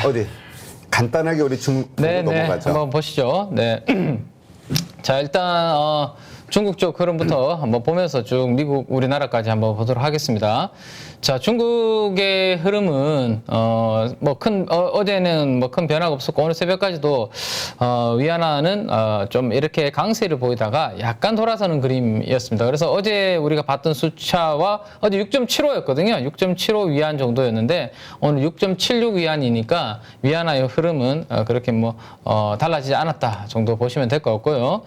어디 간단하게 우리 중국 넘어가죠. 한번 보시죠. 네. 자, 일단 중국 쪽 흐름부터 한번 보면서 쭉 미국, 우리나라까지 한번 보도록 하겠습니다. 자, 중국의 흐름은 어제는 뭐 큰 변화가 없었고 오늘 새벽까지도 위안화는 좀 이렇게 강세를 보이다가 약간 돌아서는 그림이었습니다. 그래서 어제 우리가 봤던 숫자와 어제 6.75였거든요. 6.75 위안 정도였는데 오늘 6.76 위안이니까 위안화의 흐름은 그렇게 달라지지 않았다 정도 보시면 될 것 같고요.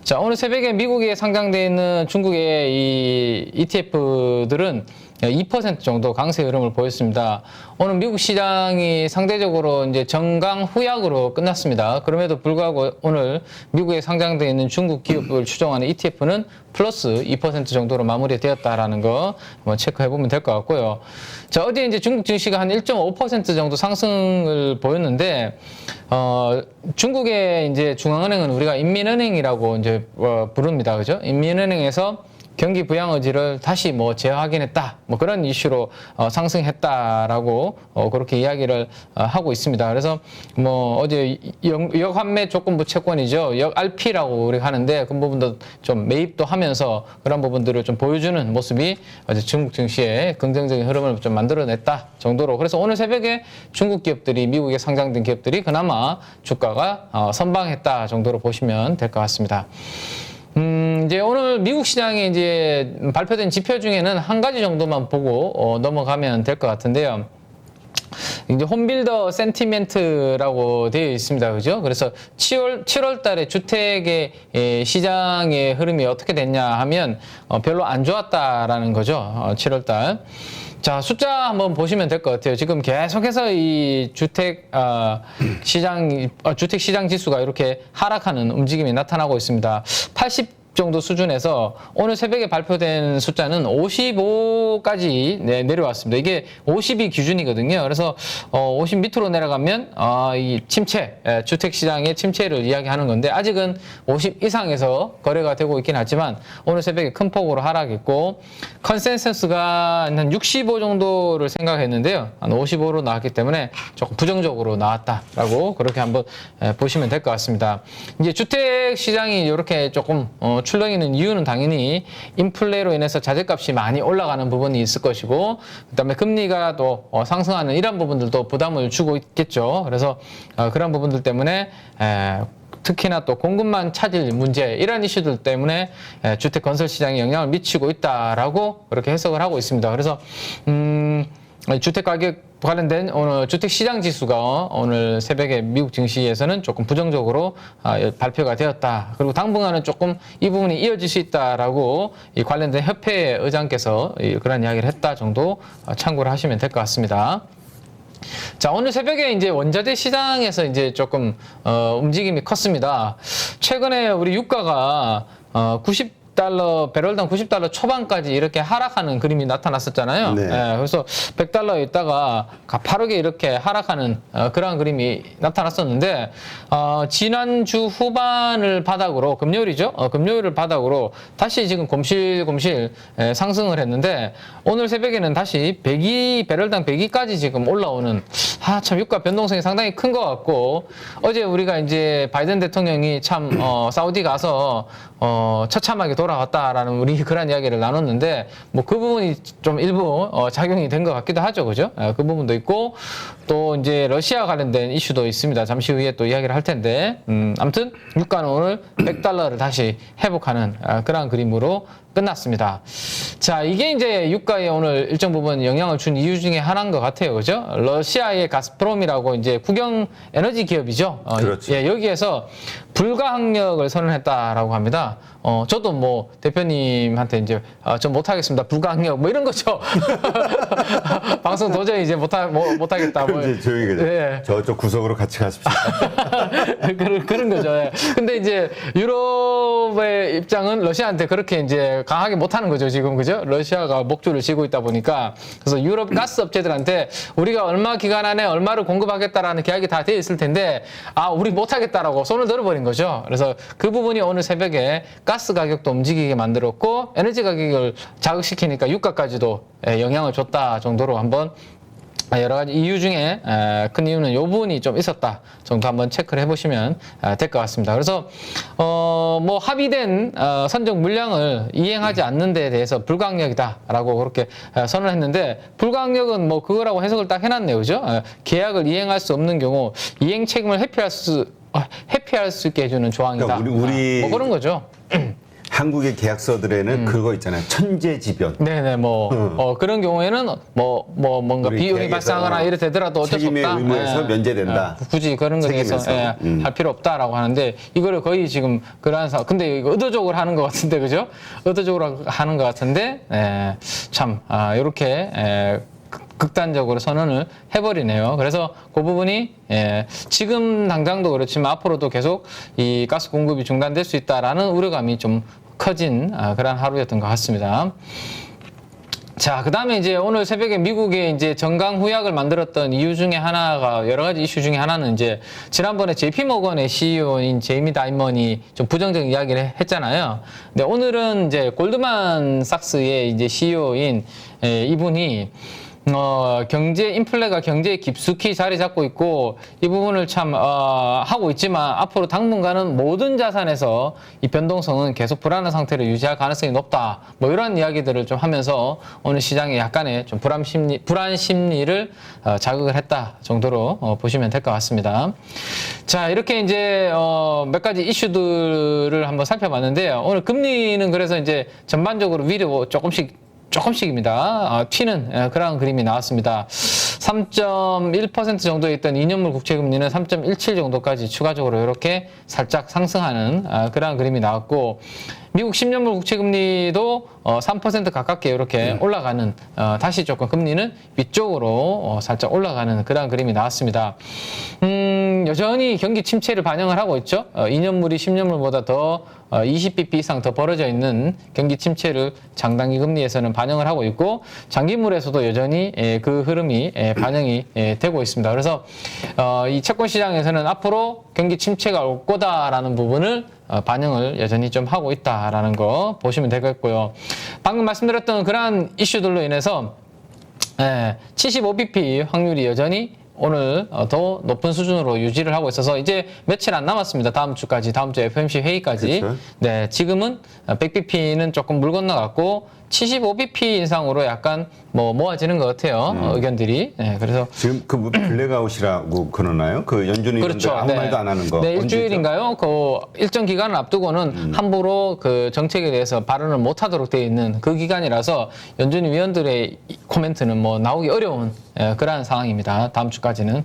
자, 오늘 새벽에 미국에 상장되어 있는 중국의 이 ETF들은 2% 정도 강세 흐름을 보였습니다. 오늘 미국 시장이 상대적으로 이제 정강 후약으로 끝났습니다. 그럼에도 불구하고 오늘 미국에 상장되어 있는 중국 기업을 추종하는 ETF는 플러스 2% 정도로 마무리되었다라는 거 한번 체크해 보면 될 것 같고요. 자, 어제 이제 중국 증시가 한 1.5% 정도 상승을 보였는데, 중국의 이제 중앙은행은 우리가 인민은행이라고 이제 부릅니다. 그죠? 인민은행에서 경기 부양 의지를 다시 재확인했다. 그런 이슈로 상승했다라고 그렇게 이야기를 하고 있습니다. 그래서 어제 역환매 조건부 채권이죠. 역 RP라고 우리가 하는데 그 부분도 좀 매입도 하면서 그런 부분들을 좀 보여주는 모습이 어제 중국 증시에 긍정적인 흐름을 좀 만들어냈다 정도로. 그래서 오늘 새벽에 중국 기업들이 미국에 상장된 기업들이 그나마 주가가 선방했다 정도로 보시면 될 것 같습니다. 이제 오늘 미국 시장에 이제 발표된 지표 중에는 한 가지 정도만 보고 넘어가면 될 것 같은데요. 이제 홈빌더 센티멘트라고 되어 있습니다. 그죠? 그래서 7월 달에 주택의 시장의 흐름이 어떻게 됐냐 하면 별로 안 좋았다라는 거죠. 7월 달. 자, 숫자 한번 보시면 될 것 같아요. 지금 계속해서 이 주택 시장 지수가 이렇게 하락하는 움직임이 나타나고 있습니다. 80 정도 수준에서 오늘 새벽에 발표된 숫자는 55까지 내려왔습니다. 이게 50이 기준이거든요. 그래서 50 밑으로 내려가면 이 침체, 주택 시장의 침체를 이야기하는 건데 아직은 50 이상에서 거래가 되고 있긴 하지만 오늘 새벽에 큰 폭으로 하락했고 컨센서스가 한 65 정도를 생각했는데요. 한 55로 나왔기 때문에 조금 부정적으로 나왔다라고 그렇게 한번 보시면 될 것 같습니다. 이제 주택 시장이 이렇게 조금 출렁이는 이유는 당연히 인플레로 인해서 자재값이 많이 올라가는 부분이 있을 것이고 그다음에 금리가 또 상승하는 이런 부분들도 부담을 주고 있겠죠. 그래서 그런 부분들 때문에 특히나 또 공급만 차질 문제 이런 이슈들 때문에 주택 건설 시장에 영향을 미치고 있다라고 그렇게 해석을 하고 있습니다. 그래서 주택 가격 관련된 오늘 주택 시장 지수가 오늘 새벽에 미국 증시에서는 조금 부정적으로 발표가 되었다. 그리고 당분간은 조금 이 부분이 이어질 수 있다라고 이 관련된 협회 의장께서 그런 이야기를 했다 정도 참고를 하시면 될 것 같습니다. 자, 오늘 새벽에 이제 원자재 시장에서 이제 조금 움직임이 컸습니다. 최근에 우리 유가가 90달러, 배럴당 90달러 초반까지 이렇게 하락하는 그림이 나타났었잖아요. 네. 그래서 100달러에 있다가 가파르게 이렇게 하락하는 그러한 그림이 나타났었는데 지난주 후반을 바닥으로 금요일이죠. 금요일을 바닥으로 다시 지금 곰실곰실 상승을 했는데 오늘 새벽에는 다시 배럴당 102까지 지금 올라오는 참 유가 변동성이 상당히 큰 것 같고 어제 우리가 이제 바이든 대통령이 참 사우디 가서 처참하게 돌아왔다라는 우리 그런 이야기를 나눴는데 그 부분이 좀 일부 작용이 된 것 같기도 하죠. 그죠? 그 부분도 있고 또 이제 러시아 관련된 이슈도 있습니다. 잠시 후에 또 이야기를 할 텐데 아무튼 유가는 오늘 100달러를 다시 회복하는 그런 그림으로 끝났습니다. 자, 이게 이제 유가에 오늘 일정 부분 영향을 준 이유 중에 하나인 것 같아요. 그죠? 러시아의 가스프롬이라고 이제 국영 에너지 기업이죠. 그렇죠. 여기에서 불가항력을 선언했다라고 합니다. 저도 대표님한테 이제 좀 못하겠습니다. 불가항력 이런 거죠. 방송 도저히 이제 못하겠다. 이제 조용히 그죠. 예. 저쪽 구석으로 같이 가십시오. 그런 거죠. 예. 근데 이제 유럽의 입장은 러시아한테 그렇게 이제 강하게 못하는 거죠. 지금 그죠? 러시아가 목줄을 쥐고 있다 보니까 그래서 유럽 가스 업체들한테 우리가 얼마 기간 안에 얼마를 공급하겠다라는 계약이 다 돼 있을 텐데 우리 못하겠다라고 손을 들어버린 거죠. 그래서 그 부분이 오늘 새벽에 가스 가격도 움직이게 만들었고 에너지 가격을 자극시키니까 유가까지도 영향을 줬다 정도로 한번 여러 가지 이유 중에 큰 이유는 요 부분이 좀 있었다 정도 한번 체크를 해보시면 될 것 같습니다. 그래서 뭐 합의된 선적 물량을 이행하지 않는 데에 대해서 불가항력이다라고 그렇게 선언을 했는데, 불가항력은 뭐 그거라고 해석을 딱 해놨네요, 그죠? 계약을 이행할 수 없는 경우 이행 책임을 회피할 수 있게 해주는 조항이다. 그러니까 우리 뭐 그런 거죠. 한국의 계약서들에는 그거 있잖아요. 천재지변. 네네, 그런 경우에는 뭔가 우리 비용이 계약에서 발생하거나 이래 되더라도 어쩔 수 책임의 없다. 의무에서 면제된다. 굳이 그런 거에 대해서 책임에서. 할 필요 없다라고 하는데, 이거를 거의 지금 근데 이거 의도적으로 하는 것 같은데, 그죠? 의도적으로 하는 것 같은데, 참, 이렇게, 극단적으로 선언을 해버리네요. 그래서 그 부분이 지금 당장도 그렇지만 앞으로도 계속 이 가스 공급이 중단될 수 있다라는 우려감이 좀 커진 그런 하루였던 것 같습니다. 자, 그 다음에 이제 오늘 새벽에 미국의 이제 정강 후약을 만들었던 이유 중에 하나가, 여러 가지 이슈 중에 하나는 이제 지난번에 JP모건의 CEO인 제이미 다이먼이 좀 부정적인 이야기를 했잖아요. 근데 오늘은 이제 골드만삭스의 이제 CEO인 이분이 인플레가 경제에 깊숙이 자리 잡고 있고, 이 부분을 참, 하고 있지만, 앞으로 당분간은 모든 자산에서 이 변동성은 계속 불안한 상태를 유지할 가능성이 높다. 뭐, 이런 이야기들을 좀 하면서 오늘 시장에 약간의 좀 불안 심리를 자극을 했다 정도로 보시면 될 것 같습니다. 자, 이렇게 이제, 몇 가지 이슈들을 한번 살펴봤는데요. 오늘 금리는 그래서 이제 전반적으로 위로 조금씩입니다. 튀는 그런 그림이 나왔습니다. 3.1% 정도에 있던 2년물 국채금리는 3.17 정도까지 추가적으로 이렇게 살짝 상승하는 그런 그림이 나왔고, 미국 10년물 국채금리도 3% 가깝게 이렇게 올라가는, 다시 조금 금리는 위쪽으로 살짝 올라가는 그런 그림이 나왔습니다. 여전히 경기 침체를 반영을 하고 있죠. 2년물이 10년물보다 더 20bp 이상 더 벌어져 있는 경기 침체를 장단기 금리에서는 반영을 하고 있고, 장기물에서도 여전히 그 흐름이 반영이 되고 있습니다. 그래서 이 채권 시장에서는 앞으로 경기 침체가 올 거다라는 부분을 반영을 여전히 좀 하고 있다라는 거 보시면 되겠고요. 방금 말씀드렸던 그러한 이슈들로 인해서 75bp 확률이 여전히 오늘 더 높은 수준으로 유지를 하고 있어서 이제 며칠 안 남았습니다. 다음 주 FOMC 회의까지. 그렇죠. 네, 지금은 100bp는 조금 물 건너갔고 75bp 인상으로 약간 모아지는 것 같아요. 의견들이. 네, 그래서 지금 그 블랙아웃이라고 그러나요? 그 연준이 그렇죠. 아무 말도 안 하는 거. 네, 일주일인가요? 그 일정 기간을 앞두고는 함부로 그 정책에 대해서 발언을 못 하도록 되어 있는 그 기간이라서 연준 위원들의 코멘트는 나오기 어려운 그러한 상황입니다. 다음 주까지는.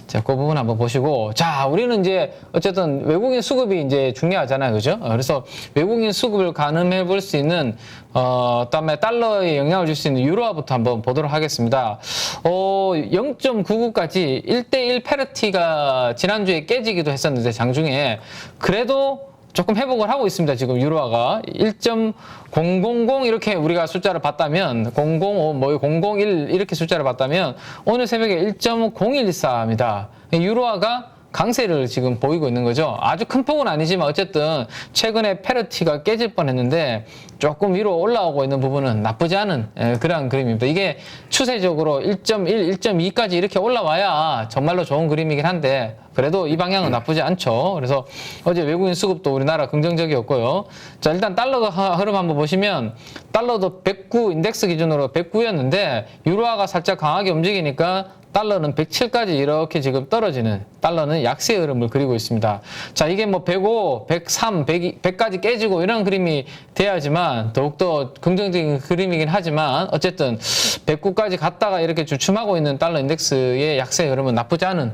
자, 그 부분 한번 보시고. 자, 우리는 이제 어쨌든 외국인 수급이 이제 중요하잖아요. 그죠? 그래서 외국인 수급을 가늠해 볼 수 있는 그다음에 달러에 영향을 줄 수 있는 유로화부터 한번 보도록 하겠습니다. 0.99까지 1대1 패러티가 지난주에 깨지기도 했었는데 장중에 그래도 조금 회복을 하고 있습니다. 지금 유로화가 1.000 이렇게 우리가 숫자를 봤다면 005, 001 이렇게 숫자를 봤다면 오늘 새벽에 1.0114입니다. 유로화가 강세를 지금 보이고 있는 거죠. 아주 큰 폭은 아니지만 어쨌든 최근에 패러티가 깨질 뻔했는데 조금 위로 올라오고 있는 부분은 나쁘지 않은 그런 그림입니다. 이게 추세적으로 1.1, 1.2까지 이렇게 올라와야 정말로 좋은 그림이긴 한데 그래도 이 방향은 나쁘지 않죠. 그래서 어제 외국인 수급도 우리나라 긍정적이었고요. 자, 일단 달러가 흐름 한번 보시면 달러도 109 인덱스 기준으로 109였는데 유로화가 살짝 강하게 움직이니까 달러는 107까지 이렇게 지금 떨어지는, 달러는 약세 흐름을 그리고 있습니다. 자, 이게 105, 103, 100까지 깨지고 이런 그림이 돼야지만 더욱더 긍정적인 그림이긴 하지만 어쨌든 109까지 갔다가 이렇게 주춤하고 있는 달러 인덱스의 약세 흐름은 나쁘지 않은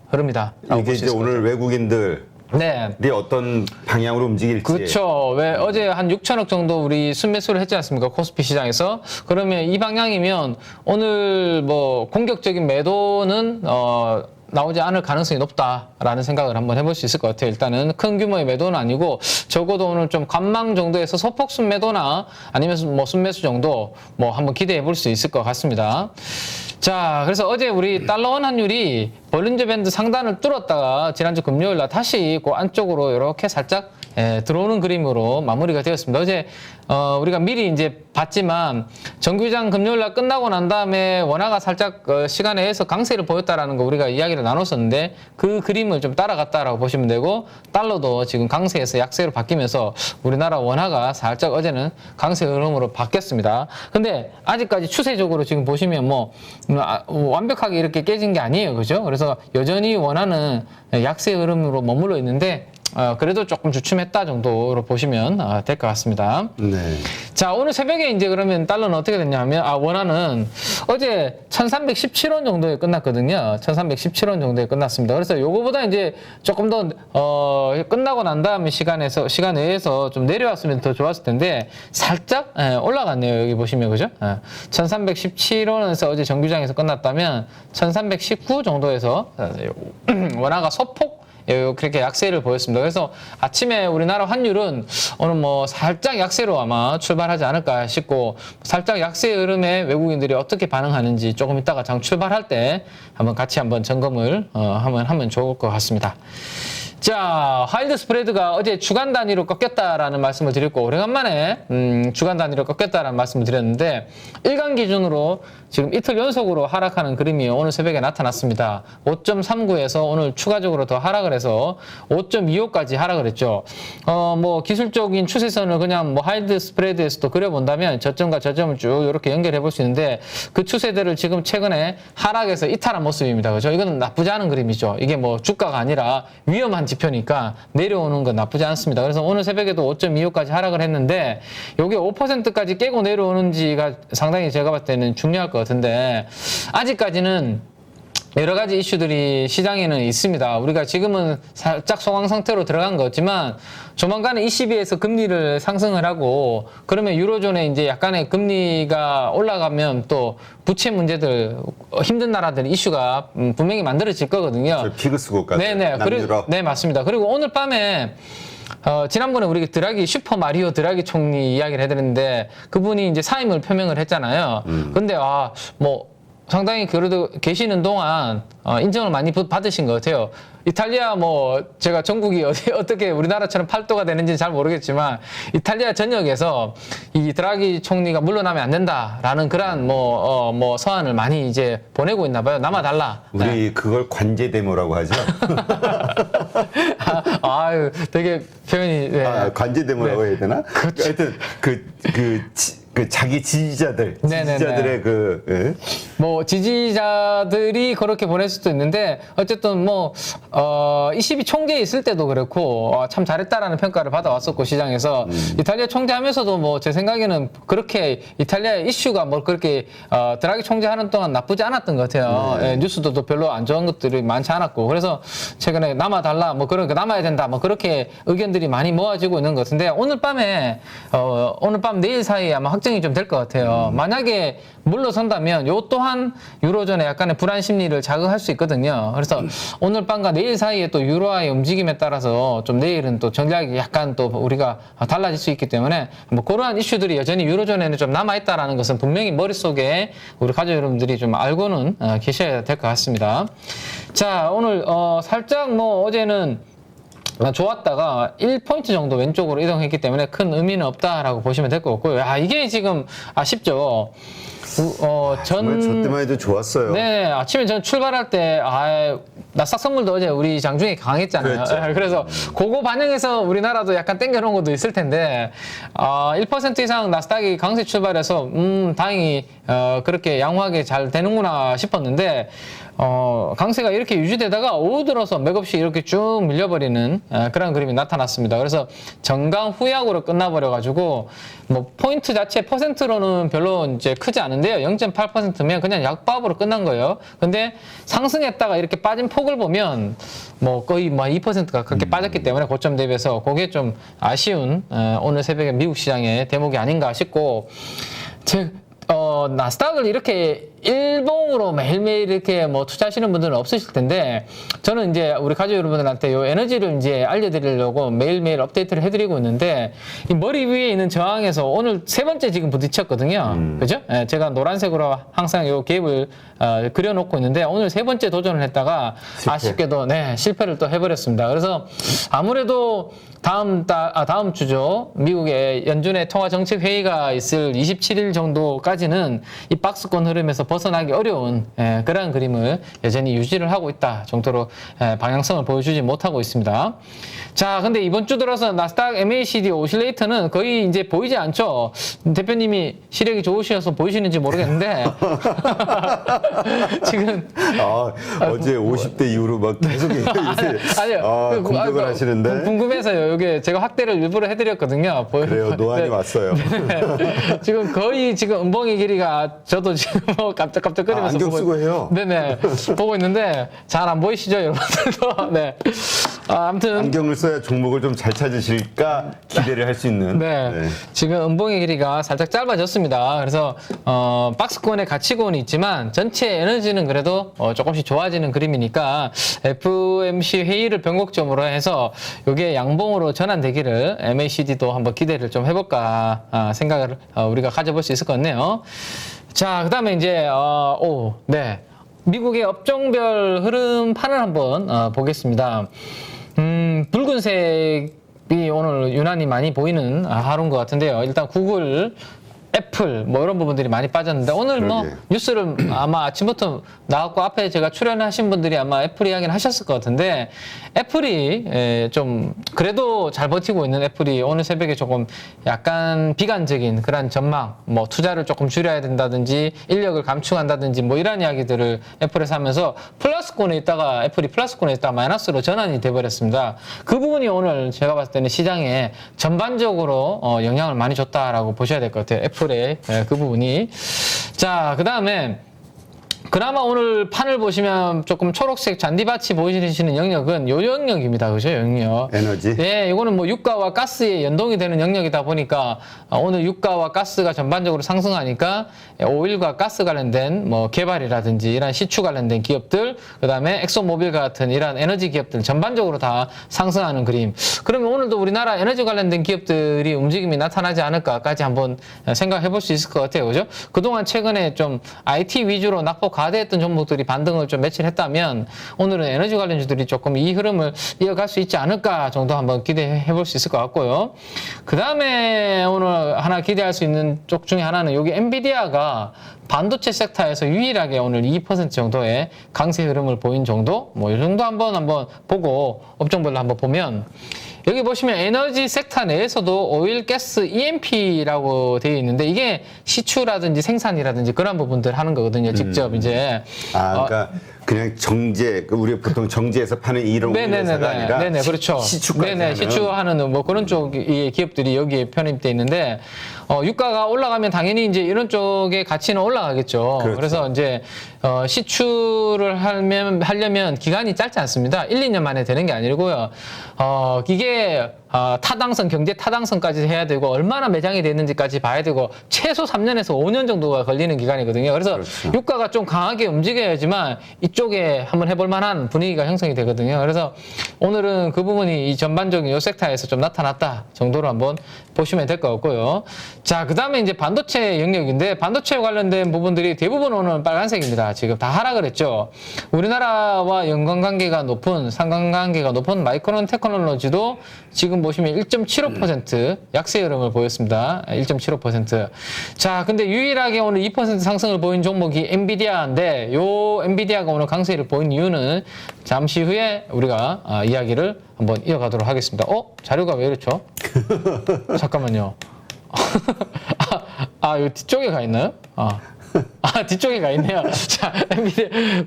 흐름이다. 이게 이제 오늘 외국인들 네. 어떤 방향으로 움직일지. 그렇죠. 왜 어제 한 6천억 정도 우리 순매수를 했지 않습니까? 코스피 시장에서. 그러면 이 방향이면 오늘 공격적인 매도는 나오지 않을 가능성이 높다라는 생각을 한번 해볼 수 있을 것 같아요. 일단은 큰 규모의 매도는 아니고 적어도 오늘 좀 관망 정도에서 소폭 순매도나 아니면 순매수 정도 한번 기대해 볼 수 있을 것 같습니다. 자, 그래서 어제 우리 달러 원 환율이 볼린저 밴드 상단을 뚫었다가 지난주 금요일 날 다시 그 안쪽으로 이렇게 살짝 들어오는 그림으로 마무리가 되었습니다. 어제 우리가 미리 이제 봤지만 정규장 금요일 날 끝나고 난 다음에 원화가 살짝 시간에 의해서 강세를 보였다라는 거 우리가 이야기를 나눴었는데 그 그림을 좀 따라갔다라고 보시면 되고 달러도 지금 강세에서 약세로 바뀌면서 우리나라 원화가 살짝 어제는 강세 흐름으로 바뀌었습니다. 근데 아직까지 추세적으로 지금 보시면 뭐 완벽하게 이렇게 깨진 게 아니에요. 그죠? 그래서 여전히 원화는 약세 흐름으로 머물러 있는데 그래도 조금 주춤했다 정도로 보시면 될 것 같습니다. 네. 자, 오늘 새벽에 이제 그러면 달러는 어떻게 됐냐면, 원화는 어제 1317원 정도에 끝났거든요. 1317원 정도에 끝났습니다. 그래서 요거보다 이제 조금 더, 끝나고 난 다음에 시간 내에서 좀 내려왔으면 더 좋았을 텐데, 살짝, 올라갔네요. 여기 보시면, 그죠? 1317원에서 어제 정규장에서 끝났다면, 1319 정도에서 원화가 소폭 그렇게 약세를 보였습니다. 그래서 아침에 우리나라 환율은 오늘 뭐 살짝 약세로 아마 출발하지 않을까 싶고 살짝 약세 흐름에 외국인들이 어떻게 반응하는지 조금 이따가 장 출발할 때 같이 한번 점검을 하면 좋을 것 같습니다. 자, 하이드 스프레드가 어제 주간 단위로 꺾였다라는 말씀을 드렸고 오래간만에 주간 단위로 꺾였다라는 말씀을 드렸는데 일간 기준으로 지금 이틀 연속으로 하락하는 그림이 오늘 새벽에 나타났습니다. 5.39에서 오늘 추가적으로 더 하락을 해서 5.25까지 하락을 했죠. 뭐 기술적인 추세선을 그냥 뭐 하이드 스프레드에서도 그려본다면 저점과 저점을 쭉 이렇게 연결해 볼 수 있는데 그 추세들을 지금 최근에 하락해서 이탈한 모습입니다. 그죠? 이거는 나쁘지 않은 그림이죠. 이게 뭐 주가가 아니라 위험한 지표니까 내려오는 건 나쁘지 않습니다. 그래서 오늘 새벽에도 5.25까지 하락을 했는데 여기 5%까지 깨고 내려오는지가 상당히 제가 봤을 때는 중요할 것 같은데 아직까지는 여러 가지 이슈들이 시장에는 있습니다. 우리가 지금은 살짝 소강 상태로 들어간 거지만 조만간에 ECB에서 금리를 상승을 하고 그러면 유로존에 이제 약간의 금리가 올라가면 또 부채 문제들 힘든 나라들 이슈가 분명히 만들어질 거거든요. 피그스국까지. 네네. 네, 맞습니다. 그리고 오늘 밤에 지난번에 우리 드라기 슈퍼 마리오 드라기 총리 이야기를 해드렸는데 그분이 이제 사임을 표명을 했잖아요. 근데 뭐 상당히 그래도 계시는 동안 인정을 많이 받으신 것 같아요. 이탈리아 뭐 제가 전국이 어떻게 우리나라처럼 팔도가 되는지는 잘 모르겠지만 이탈리아 전역에서 이 드라기 총리가 물러나면 안 된다라는 그러한 뭐 서한을 많이 이제 보내고 있나 봐요. 남아달라. 우리 네. 그걸 관제데모라고 하죠. 아유, 되게 표현이. 네. 관제데모라고 네. 해야 되나? 그렇죠. 하여튼 그 자기 지지자들의 뭐 지지자들이 그렇게 보낼 수도 있는데 어쨌든 뭐 22 총재 있을 때도 그렇고 참 잘했다라는 평가를 받아왔었고 시장에서 이탈리아 총재하면서도 뭐 제 생각에는 그렇게 이탈리아 이슈가 뭐 그렇게 드라기 총재 하는 동안 나쁘지 않았던 것 같아요. 예, 뉴스도 별로 안 좋은 것들이 많지 않았고 그래서 최근에 남아달라 뭐 그런 남아야 된다 뭐 그렇게 의견들이 많이 모아지고 있는 것 같은데 오늘 밤 내일 사이에 아마 확정이 좀 될 것 같아요. 만약에 물러선다면 요 또한 유로존의 약간의 불안 심리를 자극할 수 있거든요. 그래서 오늘 밤과 내일 사이에 또 유로화의 움직임에 따라서 좀 내일은 또 전략이 약간 또 우리가 달라질 수 있기 때문에 뭐 그러한 이슈들이 여전히 유로존에는 좀 남아있다라는 것은 분명히 머릿속에 우리 가족 여러분들이 좀 알고는 계셔야 될 것 같습니다. 자, 오늘 살짝 뭐 어제는 좋았다가 1포인트 정도 왼쪽으로 이동했기 때문에 큰 의미는 없다라고 보시면 될 것 같고요. 이게 지금 아쉽죠. 정말 저 때만 해도 좋았어요. 네, 아침에 전 출발할 때, 나스닥 선물도 어제 우리 장중에 강했잖아요. 그렇죠. 그래서 그거 반영해서 우리나라도 약간 땡겨놓은 것도 있을 텐데, 1% 이상 나스닥이 강세 출발해서, 다행히, 그렇게 양호하게 잘 되는구나 싶었는데, 강세가 이렇게 유지되다가 오후 들어서 맥없이 이렇게 쭉 밀려버리는 그런 그림이 나타났습니다. 그래서 정강 후약으로 끝나버려가지고 뭐 포인트 자체 퍼센트로는 별로 이제 크지 않은데요. 0.8%면 그냥 약밥으로 끝난 거예요. 근데 상승했다가 이렇게 빠진 폭을 보면 뭐 거의 뭐 2%가 그렇게 빠졌기 때문에 고점 대비해서 그게 좀 아쉬운 오늘 새벽에 미국 시장의 대목이 아닌가 싶고 나스닥을 이렇게 일봉으로 매일매일 이렇게 뭐 투자하시는 분들은 없으실 텐데, 저는 이제 우리 가족 여러분들한테 요 에너지를 이제 알려드리려고 매일매일 업데이트를 해드리고 있는데, 이 머리 위에 있는 저항에서 오늘 세 번째 지금 부딪혔거든요. 그죠? 예, 제가 노란색으로 항상 요 갭을 그려놓고 있는데, 오늘 세 번째 도전을 했다가 아쉽게도 실패를 또 해버렸습니다. 그래서 아무래도 다음 주죠. 미국의 연준의 통화 정책 회의가 있을 27일 정도까지는 이 박스권 흐름에서 벗어나기 어려운 그러한 그림을 여전히 유지를 하고 있다 정도로 방향성을 보여주지 못하고 있습니다. 자, 근데 이번 주 들어서 나스닥 MACD 오실레이터는 거의 이제 보이지 않죠. 대표님이 시력이 좋으셔서 보이시는지 모르겠는데 지금 어제 50대 이후로 막 계속 아니요. 공격을 하시는데 궁금해서요. 이게 제가 확대를 일부러 해드렸거든요. 그래요. 노안이 왔어요. 지금 거의 지금 음봉의 길이가 저도 지금 뭐 깜짝깜짝거리면서 안경 쓰고 해요. 네네 보고 있는데 잘 안 보이시죠, 여러분들도? 네. 아무튼 안경을 써야 종목을 좀 잘 찾으실까 기대를 할 수 있는. 네. 지금 음봉의 길이가 살짝 짧아졌습니다. 그래서 박스권에 가치권이 있지만 전체 에너지는 그래도 조금씩 좋아지는 그림이니까 FOMC 회의를 변곡점으로 해서 이게 양봉으로 전환되기를 MACD도 한번 기대를 좀 해볼까 생각을 우리가 가져볼 수 있을 것 같네요. 자, 그다음에 이제 미국의 업종별 흐름판을 한번 보겠습니다. 붉은색이 오늘 유난히 많이 보이는 하루인 것 같은데요. 일단 구글, 애플 뭐 이런 부분들이 많이 빠졌는데 오늘 뭐 뉴스를 아마 아침부터 나왔고 앞에 제가 출연하신 분들이 아마 애플 이야기를 하셨을 것 같은데, 애플이 좀 그래도 잘 버티고 있는 애플이 오늘 새벽에 조금 약간 비관적인 그런 전망, 뭐 투자를 조금 줄여야 된다든지 인력을 감축한다든지 뭐 이런 이야기들을 애플에서 하면서 애플이 플러스권에 있다가 마이너스로 전환이 돼버렸습니다. 그 부분이 오늘 제가 봤을 때는 시장에 전반적으로 영향을 많이 줬다라고 보셔야 될 것 같아요. 애플의 그 부분이. 자, 그 다음에 그나마 오늘 판을 보시면 조금 초록색 잔디밭이 보이시는 영역은 요 영역입니다. 그죠? 영역. 에너지? 네, 이거는 뭐 유가와 가스에 연동이 되는 영역이다 보니까 오늘 유가와 가스가 전반적으로 상승하니까 오일과 가스 관련된 뭐 개발이라든지 이런 시추 관련된 기업들, 그 다음에 엑소모빌 같은 이런 에너지 기업들 전반적으로 다 상승하는 그림. 그러면 오늘도 우리나라 에너지 관련된 기업들이 움직임이 나타나지 않을까까지 한번 생각해 볼 수 있을 것 같아요. 그죠? 그동안 최근에 좀 IT 위주로 낙폭 과대했던 종목들이 반등을 좀 며칠 했다면 오늘은 에너지 관련주들이 조금 이 흐름을 이어갈 수 있지 않을까 정도 한번 기대해 볼 수 있을 것 같고요. 그 다음에 오늘 하나 기대할 수 있는 쪽 중에 하나는 여기 엔비디아가 반도체 섹터에서 유일하게 오늘 2% 정도의 강세 흐름을 보인 정도, 뭐 이 정도 한번 보고 업종별로 한번 보면, 여기 보시면 에너지 섹터 내에서도 오일, 가스, EMP라고 되어 있는데 이게 시추라든지 생산이라든지 그런 부분들 하는 거거든요. 직접 이제. 그러니까 그냥 정제, 우리가 보통 정제해서 파는 이런 회사가 아니라 그렇죠. 시추까지 시추하는 뭐 그런 쪽의 기업들이 여기에 편입돼 있는데, 유가가 올라가면 당연히 이제 이런 쪽의 가치는 올라가겠죠. 그렇죠. 그래서 이제 시추를 하려면 기간이 짧지 않습니다. 1, 2년 만에 되는 게 아니고요. 이게 타당성, 경제 타당성까지 해야 되고 얼마나 매장이 됐는지까지 봐야 되고 최소 3년에서 5년 정도가 걸리는 기간이거든요. 그래서 유가가 좀 강하게 움직여야지만 이쪽에 한번 해볼 만한 분위기가 형성이 되거든요. 그래서 오늘은 그 부분이 이 전반적인 이 섹터에서 좀 나타났다 정도로 한번 보시면 될 것 같고요. 자, 그 다음에 이제 반도체 영역인데, 반도체 관련된 부분들이 대부분 오늘 빨간색입니다. 지금 다 하락을 했죠. 우리나라와 상관관계가 높은 마이크론 테크놀로지도 지금 보시면 1.75% 약세 흐름을 보였습니다. 1.75%. 자, 근데 유일하게 오늘 2% 상승을 보인 종목이 엔비디아인데, 요 엔비디아가 오늘 강세를 보인 이유는 잠시 후에 우리가 이야기를 한번 이어가도록 하겠습니다. 자료가 왜 이렇죠? 잠깐만요. 요 뒤쪽에 가 있나요? 뒤쪽에 가 있네요. 자,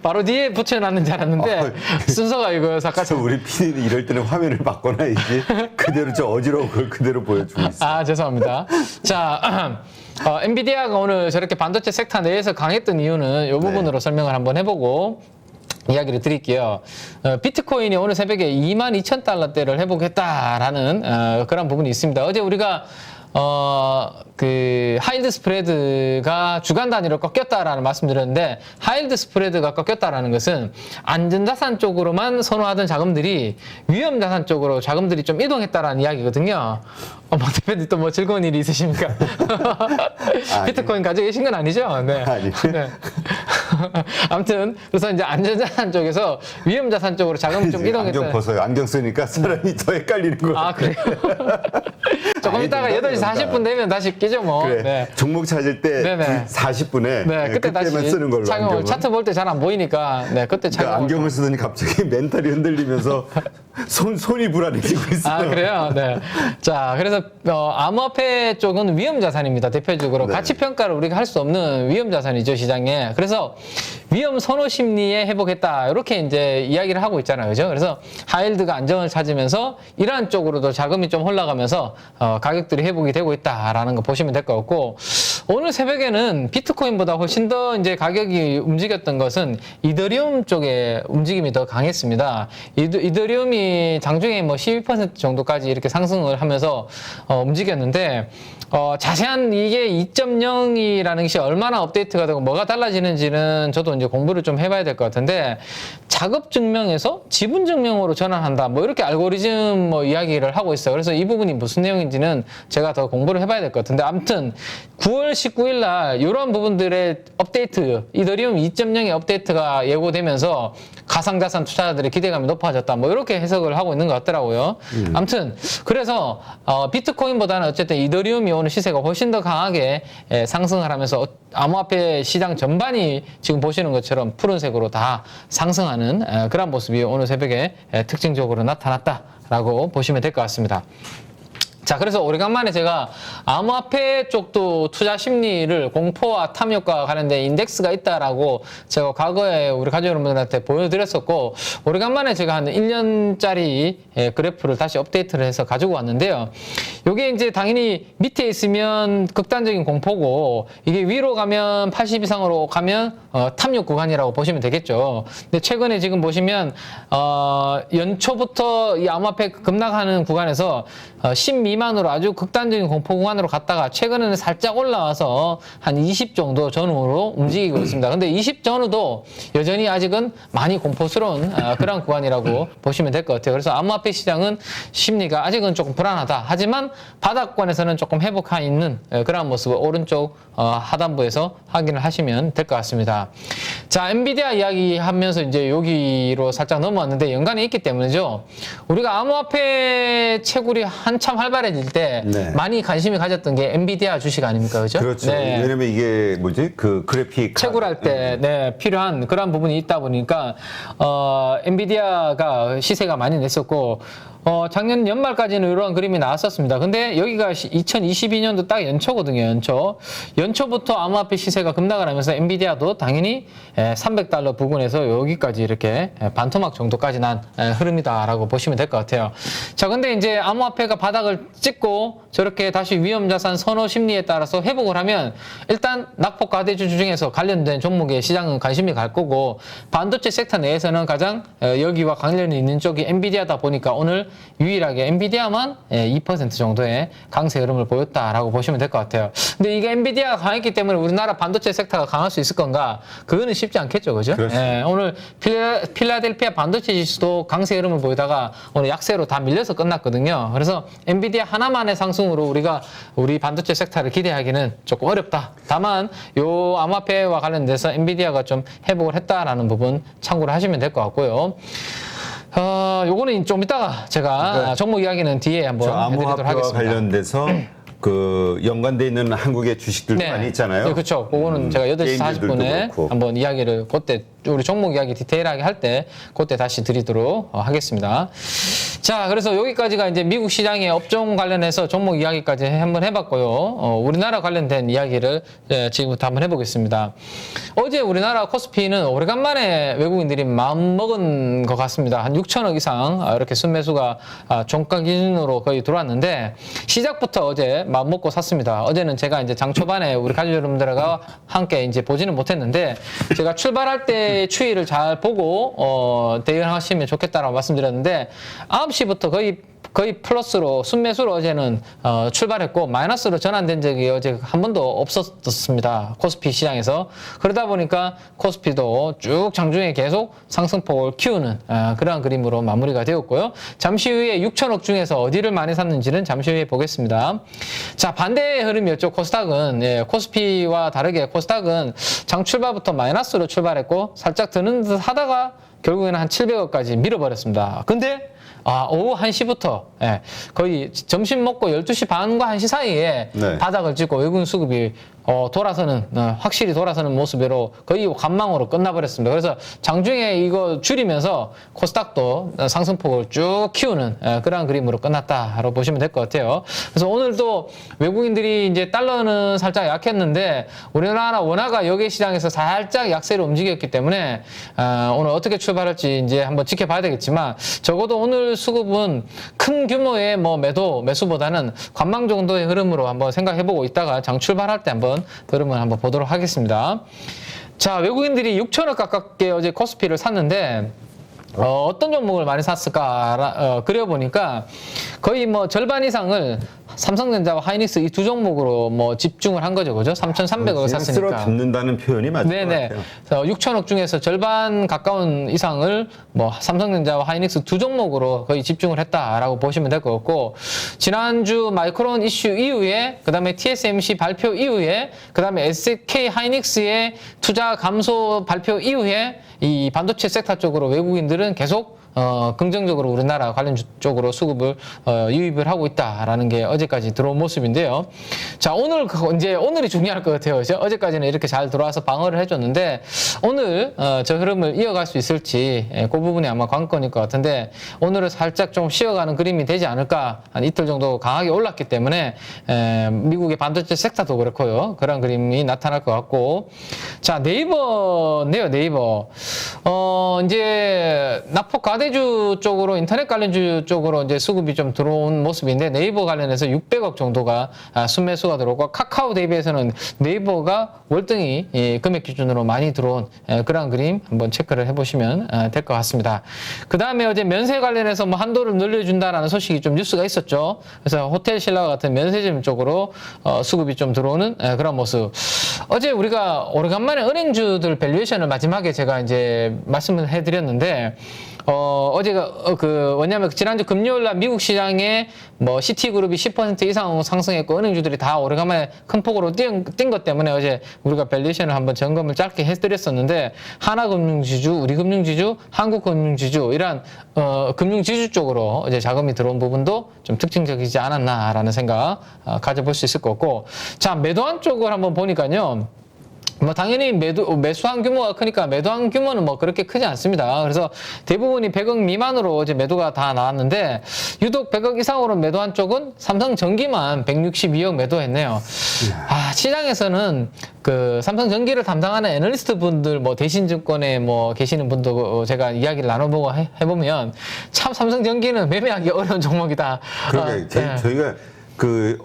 바로 뒤에 붙여놨는 줄 알았는데 순서가 이거요. 잠깐. 우리 PD는 이럴 때는 화면을 바꿔놔야지. 그대로 저 어지러운 걸 그대로 보여주고 있어요. 죄송합니다. 자, 엔비디아가 오늘 저렇게 반도체 섹터 내에서 강했던 이유는 이 부분으로 설명을 한번 해보고 이야기를 드릴게요. 비트코인이 오늘 새벽에 22,000달러대를 회복했다라는 그런 부분이 있습니다. 어제 우리가 그 하일드 스프레드가 주간 단위로 꺾였다라는 말씀드렸는데 하일드 스프레드가 꺾였다라는 것은 안전자산 쪽으로만 선호하던 자금들이 위험자산 쪽으로 자금들이 좀 이동했다라는 이야기거든요. 대표님 또 뭐 즐거운 일이 있으십니까? 비트코인 가지고 계신 건 아니죠? 네. 아니. 네. 아무튼 그래서 이제 안전자산 쪽에서 위험자산 쪽으로 자금이 좀 이동했다. 안경 벗어요. 안경 쓰니까 사람이 더 헷갈리는 거예요. 아, 그래요? 조금 이따가 8시 40분 되면 다시 끼죠, 뭐. 그래. 네. 종목 찾을 때 네네. 40분에 네, 그때 다시 쓰는 걸로 착용을 안경을. 차트 볼 때 잘 안 보이니까 네, 그때 착용. 그러니까 안경을 쓰더니 갑자기 멘탈이 흔들리면서 손이 불안해지고 있어요. 아, 그래요? 네. 자, 그래서, 암호화폐 쪽은 위험자산입니다. 대표적으로. 네. 가치평가를 우리가 할 수 없는 위험자산이죠, 시장에. 그래서 위험 선호 심리에 회복했다. 이렇게 이제 이야기를 하고 있잖아요. 그죠? 그래서 하일드가 안정을 찾으면서 이러한 쪽으로도 자금이 좀 올라가면서, 가격들이 회복이 되고 있다라는 거 보시면 될 것 같고, 오늘 새벽에는 비트코인보다 훨씬 더 이제 가격이 움직였던 것은 이더리움 쪽의 움직임이 더 강했습니다. 이더리움이 장중에 뭐 12% 정도까지 이렇게 상승을 하면서 움직였는데 자세한 이게 2.0이라는 것이 얼마나 업데이트가 되고 뭐가 달라지는지는 저도 이제 공부를 좀 해봐야 될 것 같은데 자급 증명에서 지분 증명으로 전환한다 뭐 이렇게 알고리즘 뭐 이야기를 하고 있어요. 그래서 이 부분이 무슨 내용인지는 제가 더 공부를 해봐야 될 것 같은데 아무튼 9월 19일 날 이런 부분들의 업데이트 이더리움 2.0의 업데이트가 예고되면서 가상자산 투자자들의 기대감이 높아졌다 뭐 이렇게 해석을 하고 있는 것 같더라고요. 아무튼 그래서 비트코인보다는 어쨌든 이더리움이 오늘 시세가 훨씬 더 강하게 상승을 하면서 암호화폐 시장 전반이 지금 보시는 것처럼 푸른색으로 다 상승하는 그런 모습이 오늘 새벽에 특징적으로 나타났다라고 보시면 될 것 같습니다. 자, 그래서 오래간만에 제가 암호화폐 쪽도 투자 심리를 공포와 탐욕과 관련된 인덱스가 있다라고 제가 과거에 우리 가족 여러분들한테 보여드렸었고, 오래간만에 제가 한 1년짜리 그래프를 다시 업데이트를 해서 가지고 왔는데요. 요게 이제 당연히 밑에 있으면 극단적인 공포고, 이게 위로 가면 80 이상으로 가면 탐욕 구간이라고 보시면 되겠죠. 근데 최근에 지금 보시면, 연초부터 이 암호화폐 급락하는 구간에서 10 미만으로 아주 극단적인 공포 구간으로 갔다가 최근에는 살짝 올라와서 한 20 정도 전후로 움직이고 있습니다. 근데 20 전후도 여전히 아직은 많이 공포스러운 그런 구간이라고 보시면 될 것 같아요. 그래서 암호화폐 시장은 심리가 아직은 조금 불안하다. 하지만 바닥권에서는 조금 회복해 있는 그런 모습을 오른쪽 하단부에서 확인을 하시면 될 것 같습니다. 자, 엔비디아 이야기하면서 이제 여기로 살짝 넘어왔는데 연관이 있기 때문이죠. 우리가 암호화폐 채굴이 한참 활발해질 때 네. 많이 관심이 가졌던 게 엔비디아 주식 아닙니까? 그죠? 그렇죠. 네. 왜냐면 이게 뭐지? 그 그래픽 채굴할 때 네, 필요한 그런 부분이 있다 보니까 엔비디아가 시세가 많이 냈었고 작년 연말까지는 이러한 그림이 나왔었습니다. 근데 여기가 2022년도 딱 연초거든요. 연초부터 암호화폐 시세가 급락을 하면서 엔비디아도 당연히 300달러 부근에서 여기까지 이렇게 반토막 정도까지 난 흐름이다라고 보시면 될 것 같아요. 자, 근데 이제 암호화폐가 바닥을 찍고 저렇게 다시 위험자산 선호 심리에 따라서 회복을 하면 일단 낙폭 가대주 중에서 관련된 종목에 시장은 관심이 갈 거고 반도체 섹터 내에서는 가장 여기와 관련이 있는 쪽이 엔비디아다 보니까 오늘 유일하게 엔비디아만 2% 정도의 강세 흐름을 보였다라고 보시면 될 것 같아요. 근데 이게 엔비디아가 강했기 때문에 우리나라 반도체 섹터가 강할 수 있을 건가? 그거는 쉽지 않겠죠, 그죠? 오늘 필라델피아 반도체 지수도 강세 흐름을 보이다가 오늘 약세로 다 밀려서 끝났거든요. 그래서 엔비디아 하나만의 상승으로 우리가 우리 반도체 섹터를 기대하기는 조금 어렵다. 다만 요 암호화폐와 관련돼서 엔비디아가 좀 회복을 했다라는 부분 참고를 하시면 될 것 같고요. 요거는 좀 이따가 제가 종목 이야기는 뒤에 한번 해드리도록 암호화폐와 하겠습니다. 관련돼서 그 연관돼 있는 한국의 주식들도 많이 있잖아요. 네, 그렇죠. 그거는 제가 8시 게임들도 40분에 그렇고. 한번 이야기를 그때 우리 종목 이야기 디테일하게 할 때 그때 다시 드리도록 하겠습니다. 자, 그래서 여기까지가 이제 미국 시장의 업종 관련해서 종목 이야기까지 한번 해봤고요. 우리나라 관련된 이야기를 지금부터 한번 해보겠습니다. 어제 우리나라 코스피는 오래간만에 외국인들이 마음먹은 것 같습니다. 한 6천억 이상 이렇게 순매수가 종가 기준으로 거의 들어왔는데 시작부터 어제 마음먹고 샀습니다. 어제는 제가 이제 장 초반에 우리 가족 여러분들과 함께 이제 보지는 못했는데 제가 출발할 때 추이를 잘 보고 대응하시면 좋겠다라고 말씀드렸는데 9시부터 거의 거의 플러스로 순매수로 어제는 출발했고 마이너스로 전환된 적이 어제 한 번도 없었습니다. 코스피 시장에서. 그러다 보니까 코스피도 쭉 장중에 계속 상승폭을 키우는 그러한 그림으로 마무리가 되었고요. 잠시 후에 6천억 중에서 어디를 많이 샀는지는 잠시 후에 보겠습니다. 자, 반대의 흐름이었죠. 코스닥은. 예, 코스피와 다르게 코스닥은 장 출발부터 마이너스로 출발했고 살짝 드는 듯 하다가 결국에는 한 700억까지 밀어버렸습니다. 근데 오후 1시부터 거의 점심 먹고 12시 반과 1시 사이에 네. 바닥을 찍고 외국인 수급이 확실히 돌아서는 모습으로 거의 관망으로 끝나버렸습니다. 그래서 장중에 이거 줄이면서 코스닥도 상승폭을 쭉 키우는 그러한 그림으로 끝났다라고 보시면 될 것 같아요. 그래서 오늘도 외국인들이 이제 달러는 살짝 약했는데 우리나라 원화가 여기 시장에서 살짝 약세로 움직였기 때문에 오늘 어떻게 출발할지 이제 한번 지켜봐야 되겠지만 적어도 오늘 수급은 큰 규모의 매수보다는 관망 정도의 흐름으로 한번 생각해보고 있다가 장 출발할 때 한번 흐름을 한번 보도록 하겠습니다. 자, 외국인들이 6천억 가깝게 어제 코스피를 샀는데 어떤 종목을 많이 샀을까 그려보니까 거의 절반 이상을 삼성전자와 하이닉스 이 두 종목으로 집중을 한 거죠, 그죠? 3,300억을 샀으니까. 쓸어 담는다는 표현이 맞을 네네. 것 같아요. 그래서 6천억 중에서 절반 가까운 이상을 삼성전자와 하이닉스 두 종목으로 거의 집중을 했다라고 보시면 될 것 같고, 지난주 마이크론 이슈 이후에, 그 다음에 TSMC 발표 이후에, 그 다음에 SK 하이닉스의 투자 감소 발표 이후에 이 반도체 섹터 쪽으로 외국인들은 계속 긍정적으로 우리나라 관련 쪽으로 수급을 유입을 하고 있다라는 게 어제까지 들어온 모습인데요. 자, 오늘이 중요할 것 같아요. 어제까지는 이렇게 잘 들어와서 방어를 해줬는데 오늘 저 흐름을 이어갈 수 있을지 그 부분이 아마 관건일 것 같은데 오늘은 살짝 좀 쉬어가는 그림이 되지 않을까. 한 이틀 정도 강하게 올랐기 때문에 미국의 반도체 섹터도 그렇고요. 그런 그림이 나타날 것 같고, 자, 네이버인데요. 네이버 이제 낙폭 가대주 쪽으로 인터넷 관련주 쪽으로 이제 수급이 좀 들어온 모습인데 네이버 관련해서 600억 정도가 순매수가 들어오고, 카카오 대비해서는 네이버가 월등히 금액 기준으로 많이 들어온 그런 그림 한번 체크를 해보시면 될 것 같습니다. 그 다음에 어제 면세 관련해서 한도를 늘려준다라는 소식이 좀 뉴스가 있었죠. 그래서 호텔 신라와 같은 면세점 쪽으로 수급이 좀 들어오는 그런 모습. 어제 우리가 오래간만에 은행주들 밸류에이션을 마지막에 제가 이제 말씀을 해드렸는데 어제가 왜냐면 지난주 금요일날 미국 시장에 시티그룹이 10% 이상 상승했고 은행주들이 다 오래간만에 큰 폭으로 뛴 것 때문에 어제 우리가 밸류에이션을 한번 점검을 짧게 해드렸었는데, 하나금융지주, 우리금융지주, 한국금융지주 이런 금융지주 쪽으로 어제 자금이 들어온 부분도 좀 특징적이지 않았나라는 생각 가져볼 수 있을 것 같고, 자, 매도한 쪽을 한번 보니까요. 당연히 매수한 규모가 크니까 매도한 규모는 그렇게 크지 않습니다. 그래서 대부분이 100억 미만으로 이제 매도가 다 나왔는데, 유독 100억 이상으로 매도한 쪽은 삼성전기만 162억 매도했네요. 시장에서는 삼성전기를 담당하는 애널리스트 분들, 대신증권에 계시는 분도 제가 이야기를 나눠보고 해보면 참 삼성전기는 매매하기 어려운 종목이다. 그러게 저희가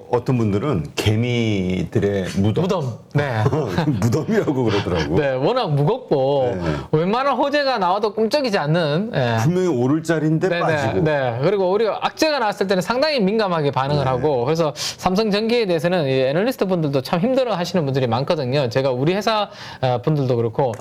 어떤 분들은 개미들의 무덤. 네. 무덤이라고 그러더라고. 네, 워낙 무겁고, 웬만한 호재가 나와도 꿈쩍이지 않는. 분명히 오를 자리인데 빠지고. 네. 그리고 우리가 악재가 나왔을 때는 상당히 민감하게 반응을 하고, 그래서 삼성전기에 대해서는 이 애널리스트 분들도 참 힘들어 하시는 분들이 많거든요. 제가 우리 회사 분들도 그렇고,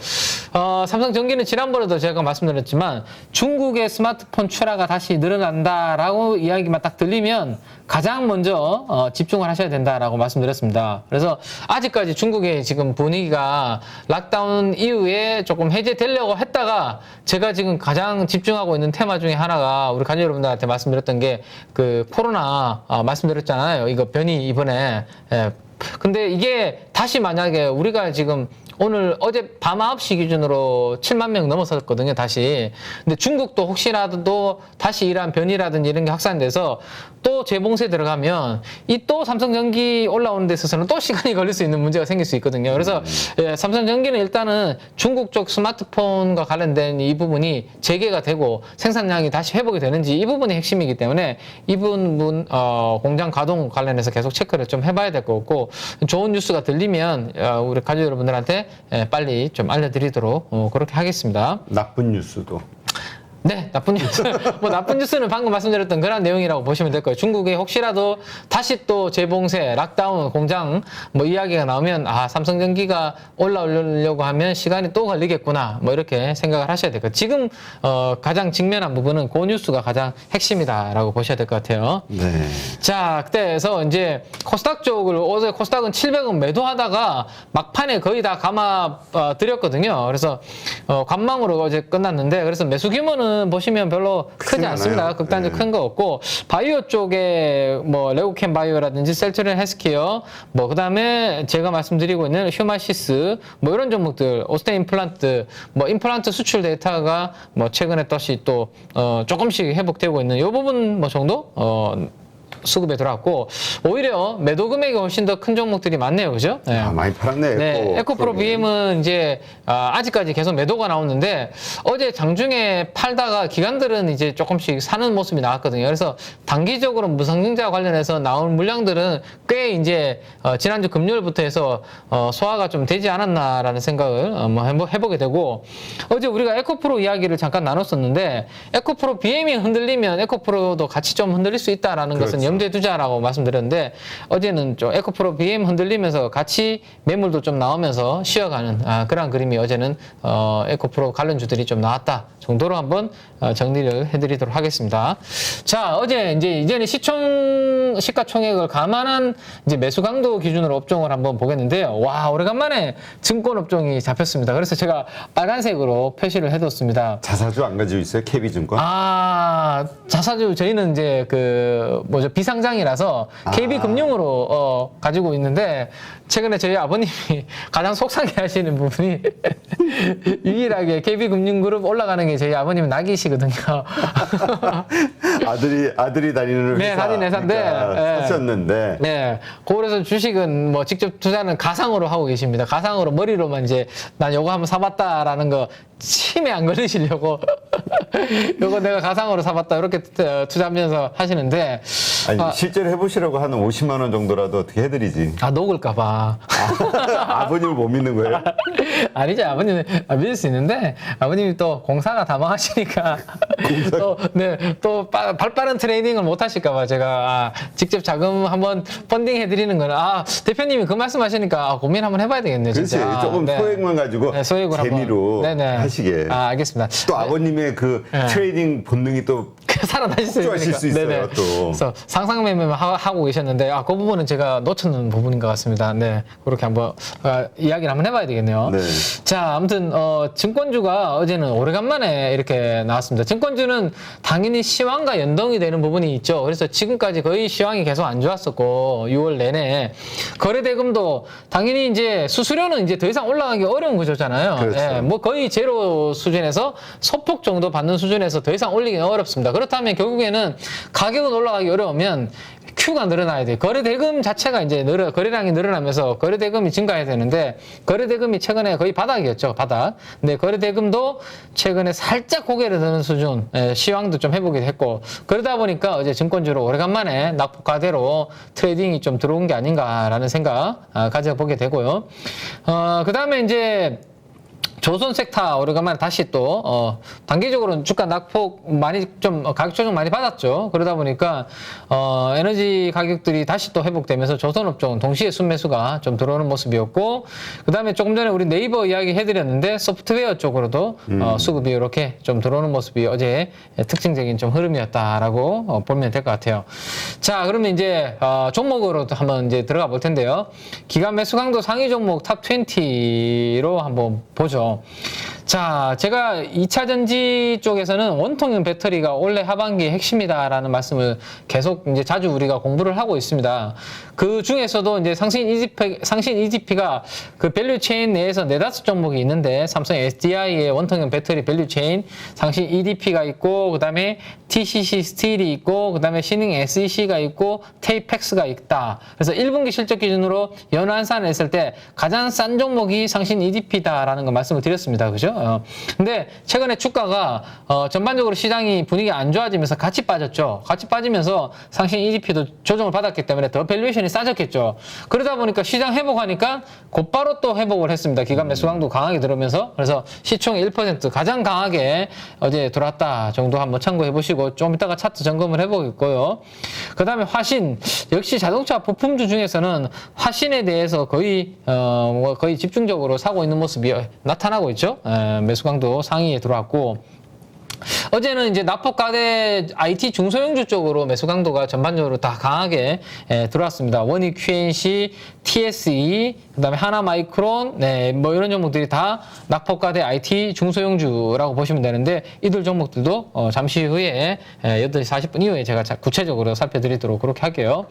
삼성전기는 지난번에도 제가 말씀드렸지만, 중국의 스마트폰 출하가 다시 늘어난다라고 이야기만 딱 들리면, 가장 먼저 집중을 하셔야 된다라고 말씀드렸습니다. 그래서 아직까지 중국의 지금 분위기가 락다운 이후에 조금 해제되려고 했다가, 제가 지금 가장 집중하고 있는 테마 중에 하나가 우리 관계 여러분들한테 말씀드렸던 게 코로나 말씀드렸잖아요. 이거 변이 이번에. 근데 이게 다시 만약에 우리가 지금 어제 밤 9시 기준으로 7만 명 넘었었거든요, 다시. 근데 중국도 혹시라도 다시 이러한 변이라든지 이런 게 확산돼서 또 재봉쇄 들어가면 또 삼성전기 올라오는 데 있어서는 또 시간이 걸릴 수 있는 문제가 생길 수 있거든요. 그래서 삼성전기는 일단은 중국 쪽 스마트폰과 관련된 이 부분이 재개가 되고 생산량이 다시 회복이 되는지 이 부분이 핵심이기 때문에 이 부분 공장 가동 관련해서 계속 체크를 좀 해봐야 될 것 같고, 좋은 뉴스가 들리면 우리 가족 여러분들한테 빨리 좀 알려드리도록 그렇게 하겠습니다. 나쁜 뉴스도. 네, 나쁜 뉴스. 뭐 나쁜 뉴스는 방금 말씀드렸던 그런 내용이라고 보시면 될 거예요. 중국에 혹시라도 다시 또 재봉쇄, 락다운, 공장 뭐 이야기가 나오면 삼성전기가 올라오려고 하면 시간이 또 걸리겠구나. 뭐 이렇게 생각을 하셔야 될 거예요. 지금 가장 직면한 부분은 그 뉴스가 가장 핵심이다라고 보셔야 될 것 같아요. 네. 자, 그때에서 이제 코스닥 쪽을 어제 코스닥은 700원 매도하다가 막판에 거의 다 감아 드렸거든요. 그래서 관망으로 어제 끝났는데 그래서 매수 규모는 보시면 별로 크지 않습니다. 않아요. 극단적 네. 큰 거 없고 바이오 쪽에 뭐 레고캠 바이오라든지 셀트리온 헬스케어 뭐 그다음에 제가 말씀드리고 있는 휴마시스 뭐 이런 종목들 오스테 임플란트 뭐 임플란트 수출 데이터가 뭐 최근에 다시 또 조금씩 회복되고 있는 이 부분 뭐 정도 수급에 들어왔고 오히려 매도 금액이 훨씬 더 큰 종목들이 많네요, 그죠? 네. 많이 팔았네. 네, 에코프로 BM은 이제 아직까지 계속 매도가 나오는데 어제 장중에 팔다가 기관들은 이제 조금씩 사는 모습이 나왔거든요. 그래서 단기적으로 무상증자 관련해서 나온 물량들은 꽤 이제 지난주 금요일부터 해서 소화가 좀 되지 않았나라는 생각을 한번 해보게 되고 어제 우리가 에코프로 이야기를 잠깐 나눴었는데 에코프로 BM이 흔들리면 에코프로도 같이 좀 흔들릴 수 있다라는 그렇죠. 것은 염두에 두자라고 말씀드렸는데 어제는 좀 에코프로 BM 흔들리면서 같이 매물도 좀 나오면서 쉬어가는 그런 그림이 어제는 에코프로 관련주들이 좀 나왔다 정도로 한번 정리를 해드리도록 하겠습니다. 자, 어제 이제는 시가총액을 감안한 이제 매수 강도 기준으로 업종을 한번 보겠는데요. 와, 오래간만에 증권 업종이 잡혔습니다. 그래서 제가 빨간색으로 표시를 해뒀습니다. 자사주 안 가지고 있어요? KB증권? 자사주 저희는 이제 비상장이라서 KB금융으로 가지고 있는데 최근에 저희 아버님이 가장 속상해하시는 부분이 유일하게 KB금융그룹 올라가는 게 저희 아버님 낙이시거든요. 아들이 다니는 회사. 네, 다니는 회사인데. 네. 사셨는데. 네. 그래서 주식은 뭐 직접 투자는 가상으로 하고 계십니다. 가상으로 머리로만 이제 난 요거 한번 사봤다라는 거 치매 안 걸리시려고 요거 내가 가상으로 사봤다 이렇게 투자하면서 하시는데 아니, 실제로 해보시라고 하는 50만 원 정도라도 어떻게 해드리지? 녹을까봐. 아버님을 못 믿는 거예요? 아니죠. 아버님은 믿을 수 있는데 아버님이 또 공사가 다 망하시니까 또 발빠른 트레이닝을 못 하실까봐 제가 직접 자금 한번 펀딩 해드리는 거는 대표님이 그 말씀하시니까 고민 한번 해봐야 되겠네요. 그렇지. 진짜. 조금 소액만 가지고 소액으로 재미로 하시게. 알겠습니다. 또 아버님의 그 트레이딩 본능이 또 살아나실 수 있어요. 또. 그래서 상상매매만 하고 계셨는데 그 부분은 제가 놓쳤는 부분인 것 같습니다. 네, 그렇게 한번 이야기를 한번 해봐야 되겠네요. 네. 자, 아무튼 증권주가 어제는 오래간만에 이렇게 나왔습니다. 증권주는 당연히 시황과 연동이 되는 부분이 있죠. 그래서 지금까지 거의 시황이 계속 안 좋았었고 6월 내내 거래대금도 당연히 이제 수수료는 이제 더 이상 올라가기 어려운 구조잖아요. 그렇죠. 예, 뭐 거의 제로 수준에서 소폭 정도 받는 수준에서 더 이상 올리기는 어렵습니다. 그렇다면 결국에는 가격은 올라가기 어려우면 Q가 늘어나야 돼요. 거래대금 자체가 이제 거래량이 늘어나면서 거래대금이 증가해야 되는데 거래대금이 최근에 거의 바닥이었죠. 바닥. 근데 거래대금도 최근에 살짝 고개를 드는 수준, 시황도 좀 회복이 됐고 그러다 보니까 어제 증권주로 오래간만에 낙폭과대로 트레이딩이 좀 들어온 게 아닌가라는 생각 가져보게 되고요. 그 다음에 이제 조선섹타 오래간만에 다시 또 단기적으로는 주가 낙폭 많이 좀 가격 조정 많이 받았죠. 그러다 보니까 에너지 가격들이 다시 또 회복되면서 조선업종은 동시에 순매수가 좀 들어오는 모습이었고 그다음에 조금 전에 우리 네이버 이야기 해드렸는데 소프트웨어 쪽으로도 수급이 이렇게 좀 들어오는 모습이 어제 특징적인 좀 흐름이었다라고 보면 될 것 같아요. 자, 그러면 이제 종목으로 한번 이제 들어가 볼 텐데요. 기관 매수 강도 상위 종목 탑 20로 한번 보죠. 자, 제가 2차 전지 쪽에서는 원통형 배터리가 올해 하반기의 핵심이다라는 말씀을 계속 이제 자주 우리가 공부를 하고 있습니다. 그 중에서도 이제 상신 EGP가 그 밸류 체인 내에서 4-5 종목이 있는데 삼성 SDI의 원통형 배터리 밸류 체인, 상신 EDP가 있고 그다음에 TCC 스틸이 있고 그다음에 신흥 SEC가 있고 테이펙스가 있다. 그래서 1분기 실적 기준으로 연환산을 했을 때 가장 싼 종목이 상신 EDP다라는 거 말씀을 드렸습니다. 그죠? 근데 최근에 주가가 전반적으로 시장이 분위기 안 좋아지면서 같이 빠졌죠. 같이 빠지면서 상신 EGP도 조정을 받았기 때문에 더 밸류에이션이 싸졌겠죠. 그러다 보니까 시장 회복하니까 곧바로 또 회복을 했습니다. 기관 매수 강도 강하게 들어오면서. 그래서 시총의 1% 가장 강하게 어제 들어왔다 정도 한번 참고해 보시고 좀 이따가 차트 점검을 해보겠고요. 그 다음에 화신, 역시 자동차 부품주 중에서는 화신에 대해서 거의 집중적으로 사고 있는 모습이 나타나고 있죠. 매수 강도 상위에 들어왔고, 어제는 이제 납폭가대 IT 중소형주 쪽으로 매수 강도가 전반적으로 다 강하게 들어왔습니다. 원익 QNC, TSE, 그다음에 하나마이크론, 뭐 이런 종목들이 다 납폭가대 IT 중소형주라고 보시면 되는데, 이들 종목들도 잠시 후에 8시 40분 이후에 제가 구체적으로 살펴드리도록 그렇게 할게요.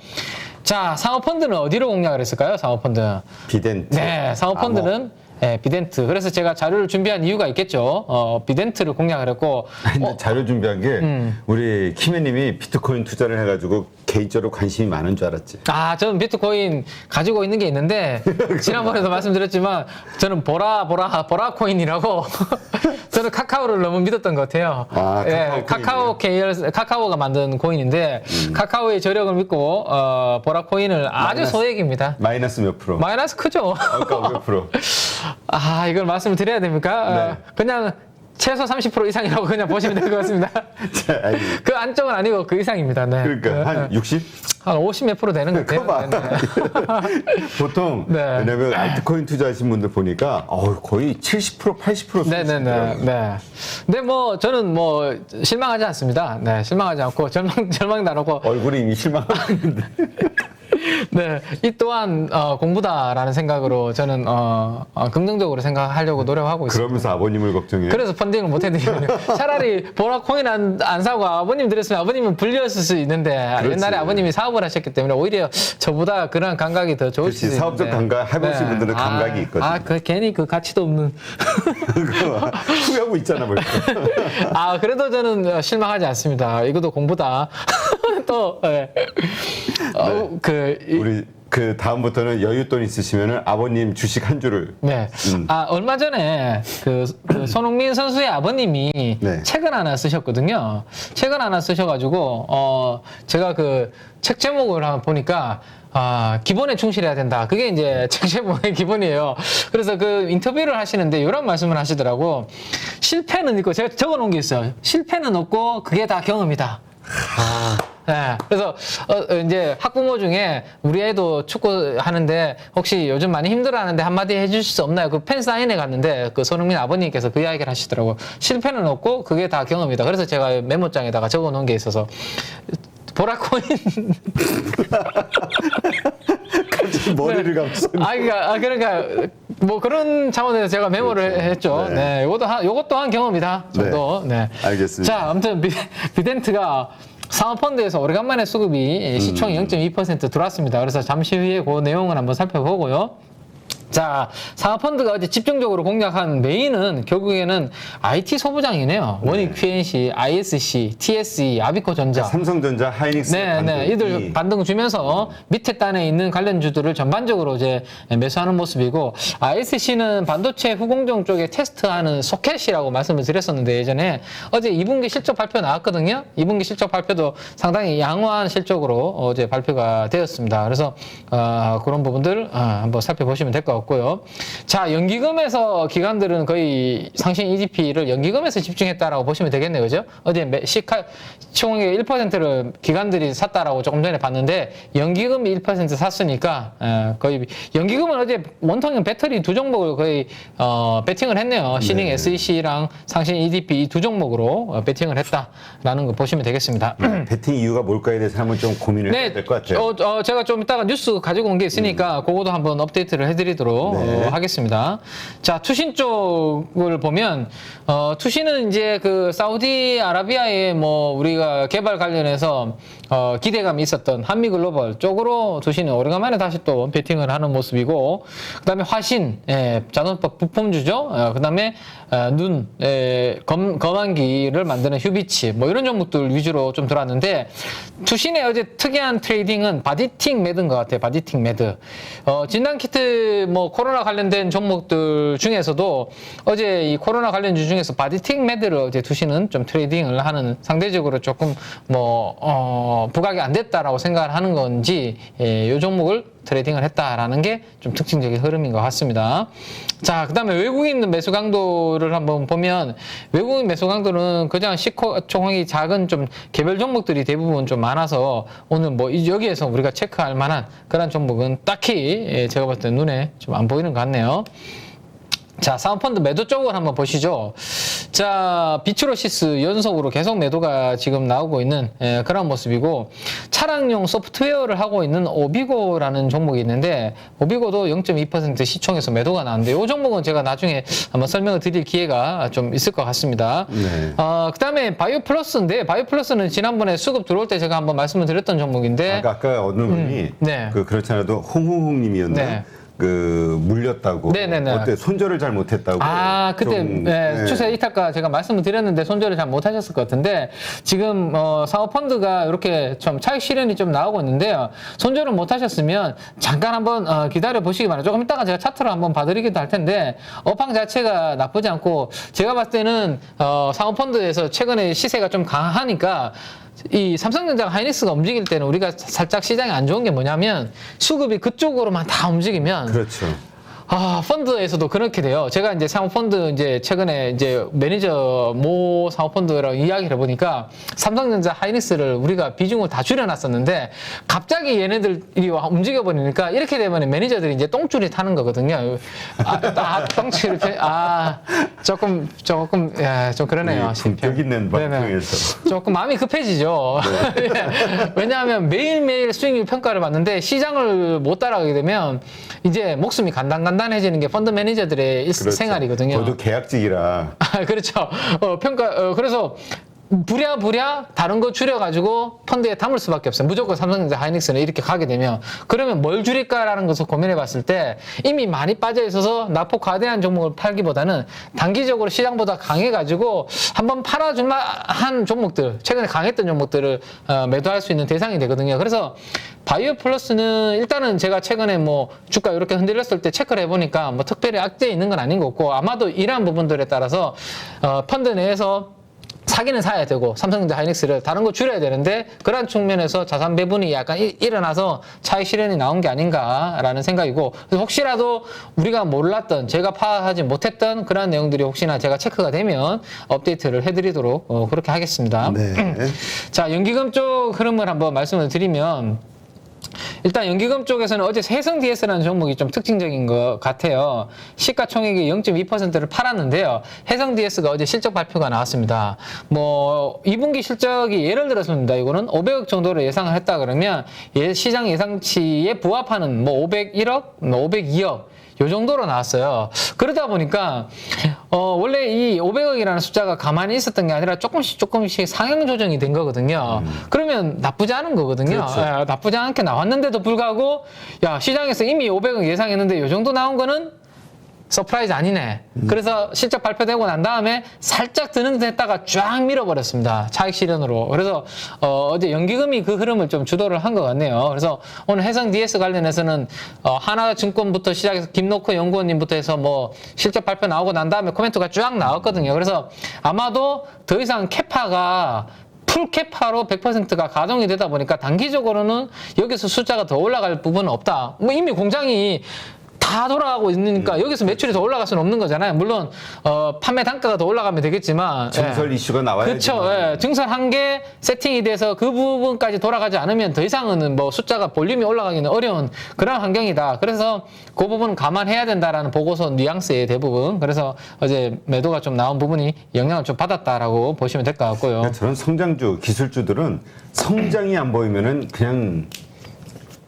자, 상호펀드는 어디로 공략을 했을까요? 상호펀드. 비덴트. 네, 상호펀드는 비덴트. 그래서 제가 자료를 준비한 이유가 있겠죠. 비덴트를 공략을 했고. 근데 자료 준비한 게 우리 키메님이 비트코인 투자를 해가지고 개인적으로 관심이 많은 줄 알았지. 저는 비트코인 가지고 있는 게 있는데, 지난번에도 말씀드렸지만, 저는 보라코인이라고, 저는 카카오를 너무 믿었던 것 같아요. 카카오가 만든 코인인데, 카카오의 저력을 믿고, 보라코인을 아주 소액입니다. 마이너스 몇 프로? 마이너스 크죠. 아까 몇 프로? 이걸 말씀을 드려야 됩니까? 네. 그냥 최소 30% 이상이라고 그냥 보시면 될 것 같습니다. 그 안쪽은 아니고 그 이상입니다. 네. 그러니까 한 60? 한 50 몇 프로 되는 것 같아요. 보통 왜냐면 알트코인 투자하신 분들 보니까 거의 70% 80% 네네네. 근데 뭐 저는 뭐 실망하지 않습니다. 네, 실망하지 않고 절망도 안 하고 얼굴이 이미 실망하는데. 네, 이 또한 공부다라는 생각으로 저는 긍정적으로 생각하려고 노력하고 있습니다. 그러면서 아버님을 걱정해요. 그래서 펀딩을 못 해드리거든요. 차라리 보라코인 안 사고 아버님 들였으면 아버님은 불리했을 수 있는데, 그렇지. 옛날에 아버님이 사업을 하셨기 때문에 오히려 저보다 그런 감각이 더 좋을 수 있는데. 사업적 감각 해보신 분들은 감각이 있거든요. 괜히 그 가치도 없는. 그거 후회하고 있잖아 벌써. 그래도 저는 실망하지 않습니다. 이것도 공부다. 또 우리 그 다음부터는 여윳돈 있으시면은 아버님 주식 한 주를. 네. 얼마 전에 그 손흥민 선수의 아버님이 책을 하나 쓰셨거든요. 책을 하나 쓰셔가지고 제가 그 책 제목을 한번 보니까 기본에 충실해야 된다. 그게 이제 책 제목의 기본이에요. 그래서 그 인터뷰를 하시는데 이런 말씀을 하시더라고. 실패는 있고, 제가 적어 놓은 게 있어요. 실패는 없고 그게 다 경험이다. 네, 그래서 이제 학부모 중에 우리 애도 축구 하는데 혹시 요즘 많이 힘들어하는데 한마디 해주실 수 없나요? 그 팬 사인회 갔는데 그 손흥민 아버님께서 그 이야기를 하시더라고요. 실패는 없고 그게 다 경험이다. 그래서 제가 메모장에다가 적어 놓은 게 있어서 보라코인. 갑자기 머리를 감싸. 그러니까 뭐 그런 차원에서 제가 메모를 그렇죠. 했죠. 네, 요것 또한 경험이다 정도. 네. 알겠습니다. 자, 아무튼 비덴트가 상호펀드에서 오래간만에 수급이 시총이 0.2% 들어왔습니다. 그래서 잠시 후에 그 내용을 한번 살펴보고요. 자, 상하펀드가 어제 집중적으로 공략한 메인은 결국에는 IT 소부장이네요. 원익 QNC, ISC, TSE, 아비코전자. 삼성전자, 하이닉스. 이들 반등 주면서 밑에 단에 있는 관련주들을 전반적으로 이제 매수하는 모습이고, ISC는 반도체 후공정 쪽에 테스트하는 소켓이라고 말씀을 드렸었는데, 예전에 어제 2분기 실적 발표 나왔거든요. 2분기 실적 발표도 상당히 양호한 실적으로 어제 발표가 되었습니다. 그래서 그런 부분들 한번 살펴보시면 될 것 같고요. 자, 연기금에서 기관들은 거의 상신 EGP를 연기금에서 집중했다라고 보시면 되겠네요. 그죠? 어제 시총의 1%를 기관들이 샀다라고 조금 전에 봤는데, 연기금이 1% 샀으니까 거의 연기금은 어제 원통형 배터리 두 종목을 거의 배팅을 했네요. 시닝 SEC랑 상신 EGP 이 두 종목으로 배팅을 했다라는 거 보시면 되겠습니다. 배팅 이유가 뭘까에 대해서 한번 좀 고민을 해야 될 것 같아요. 제가 좀 이따가 뉴스 가지고 온 게 있으니까 그거도 한번 업데이트를 해드리도록 하겠습니다. 자, 투신 쪽을 보면 투신은 이제 그 사우디아라비아의 뭐 우리가 개발 관련해서 기대감이 있었던 한미글로벌 쪽으로 투신은 오래간만에 다시 또 배팅을 하는 모습이고, 그다음에 화신, 자동차 부품주죠. 그다음에 검안기를 만드는 휴비치, 뭐 이런 종목들 위주로 좀 들어왔는데, 투신의 어제 특이한 트레이딩은 바디팅 매드인 것 같아요. 바디팅 매드. 진단키트 뭐 코로나 관련된 종목들 중에서도 어제 이 코로나 관련주 중에서 바디틱 매드를 어제 두시는 좀 트레이딩을 하는 상대적으로 조금 부각이 안 됐다라고 생각을 하는 건지 이 종목을 트레이딩을 했다라는 게 좀 특징적인 흐름인 것 같습니다. 자, 그다음에 외국인 매수 강도를 한번 보면 외국인 매수 강도는 그냥 시총이 작은 좀 개별 종목들이 대부분 좀 많아서 오늘 뭐 여기에서 우리가 체크할 만한 그런 종목은 딱히 제가 봤을 때 눈에 좀 안 보이는 것 같네요. 자, 사모펀드 매도 쪽을 한번 보시죠. 자, 비추로시스 연속으로 계속 매도가 지금 나오고 있는 그런 모습이고, 차량용 소프트웨어를 하고 있는 오비고라는 종목이 있는데, 오비고도 0.2% 시총에서 매도가 나왔는데, 이 종목은 제가 나중에 한번 설명을 드릴 기회가 좀 있을 것 같습니다. 네. 그 다음에 바이오플러스인데, 바이오플러스는 지난번에 수급 들어올 때 제가 한번 말씀을 드렸던 종목인데, 아까 어느 분이 네. 그렇잖아도 홍홍홍님이었나? 네. 물렸다고. 네네네. 어때? 손절을 잘 못했다고. 그때 좀, 네, 추세 이탈가 제가 말씀을 드렸는데 손절을 잘 못하셨을 것 같은데 지금 사모펀드가 이렇게 좀 차익 실현이 좀 나오고 있는데요. 손절을 못하셨으면 잠깐 한번 기다려 보시기 바랍니다. 조금 이따가 제가 차트로 한번 봐드리기도 할 텐데 업황 자체가 나쁘지 않고 제가 봤을 때는 사모펀드에서 최근에 시세가 좀 강하니까 이 삼성전자가 하이닉스가 움직일 때는 우리가 살짝 시장이 안 좋은 게 뭐냐면 수급이 그쪽으로만 다 움직이면 그렇죠. 펀드에서도 그렇게 돼요. 제가 이제 사모펀드 이제 최근에 이제 매니저 모 사모펀드랑 이야기를 해보니까 삼성전자 하이닉스를 우리가 비중을 다 줄여놨었는데 갑자기 얘네들이 움직여버리니까 이렇게 되면 매니저들이 이제 똥줄이 타는 거거든요. 똥줄이 조금 좀 그러네요. 품격 있는 네네. 방송에서. 조금 마음이 급해지죠. 네. 왜냐하면 매일매일 수익률 평가를 받는데 시장을 못 따라가게 되면 이제 목숨이 간단해지는 게 펀드 매니저들의 그렇죠. 생활이거든요. 저도 계약직이라. 그렇죠. 그래서 부랴부랴 다른 거 줄여가지고 펀드에 담을 수밖에 없어요. 무조건 삼성전자 하이닉스는 이렇게 가게 되면 그러면 뭘 줄일까라는 것을 고민해 봤을 때 이미 많이 빠져 있어서 낙폭 과대한 종목을 팔기보다는 단기적으로 시장보다 강해가지고 한번 팔아줄 만한 종목들, 최근에 강했던 종목들을 매도할 수 있는 대상이 되거든요. 그래서 바이오 플러스는 일단은 제가 최근에 뭐 주가 이렇게 흔들렸을 때 체크를 해보니까 뭐 특별히 악재에 있는 건 아닌 것 같고 아마도 이러한 부분들에 따라서 펀드 내에서 사기는 사야 되고 삼성전자 하이닉스를 다른 거 줄여야 되는데 그런 측면에서 자산 배분이 약간 일어나서 차익 실현이 나온 게 아닌가라는 생각이고 그래서 혹시라도 우리가 몰랐던 제가 파악하지 못했던 그런 내용들이 혹시나 제가 체크가 되면 업데이트를 해드리도록 그렇게 하겠습니다. 네. 자, 연기금 쪽 흐름을 한번 말씀을 드리면 일단 연기금 쪽에서는 어제 해성 DS라는 종목이 좀 특징적인 것 같아요. 시가총액이 0.2%를 팔았는데요. 해성 DS가 어제 실적 발표가 나왔습니다. 뭐 2분기 실적이 예를 들어서입니다. 이거는 500억 정도로 예상을 했다 그러면 시장 예상치에 부합하는 뭐 501억, 뭐 502억 요 정도로 나왔어요. 그러다 보니까 원래 이 500억이라는 숫자가 가만히 있었던 게 아니라 조금씩 상향 조정이 된 거거든요. 그러면 나쁘지 않은 거거든요. 그렇죠. 나쁘지 않게 나왔는데도 불구하고 야 시장에서 이미 500억 예상했는데 요 정도 나온 거는 서프라이즈 아니네. 그래서 실적 발표되고 난 다음에 살짝 드는 듯 했다가 쫙 밀어버렸습니다. 차익 실현으로. 그래서 어제 연기금이 그 흐름을 좀 주도를 한 것 같네요. 그래서 오늘 해성 DS 관련해서는 하나증권부터 시작해서 김노크 연구원님부터 해서 뭐 실적 발표 나오고 난 다음에 코멘트가 쫙 나왔거든요. 그래서 아마도 더 이상 캐파가 풀 캐파로 100%가 가동이 되다 보니까 단기적으로는 여기서 숫자가 더 올라갈 부분은 없다. 뭐 이미 공장이 다 돌아가고 있으니까 여기서 매출이 더 올라갈 수는 없는 거잖아요. 물론 판매 단가가 더 올라가면 되겠지만 증설 이슈가 나와야지. 그렇죠. 예. 증설 한 개 세팅이 돼서 그 부분까지 돌아가지 않으면 더 이상은 뭐 숫자가 볼륨이 올라가기는 어려운 그런 환경이다. 그래서 그 부분은 감안해야 된다라는 보고서 뉘앙스의 대부분. 그래서 어제 매도가 좀 나온 부분이 영향을 좀 받았다라고 보시면 될 것 같고요. 그러니까 저런 성장주, 기술주들은 성장이 안 보이면은 그냥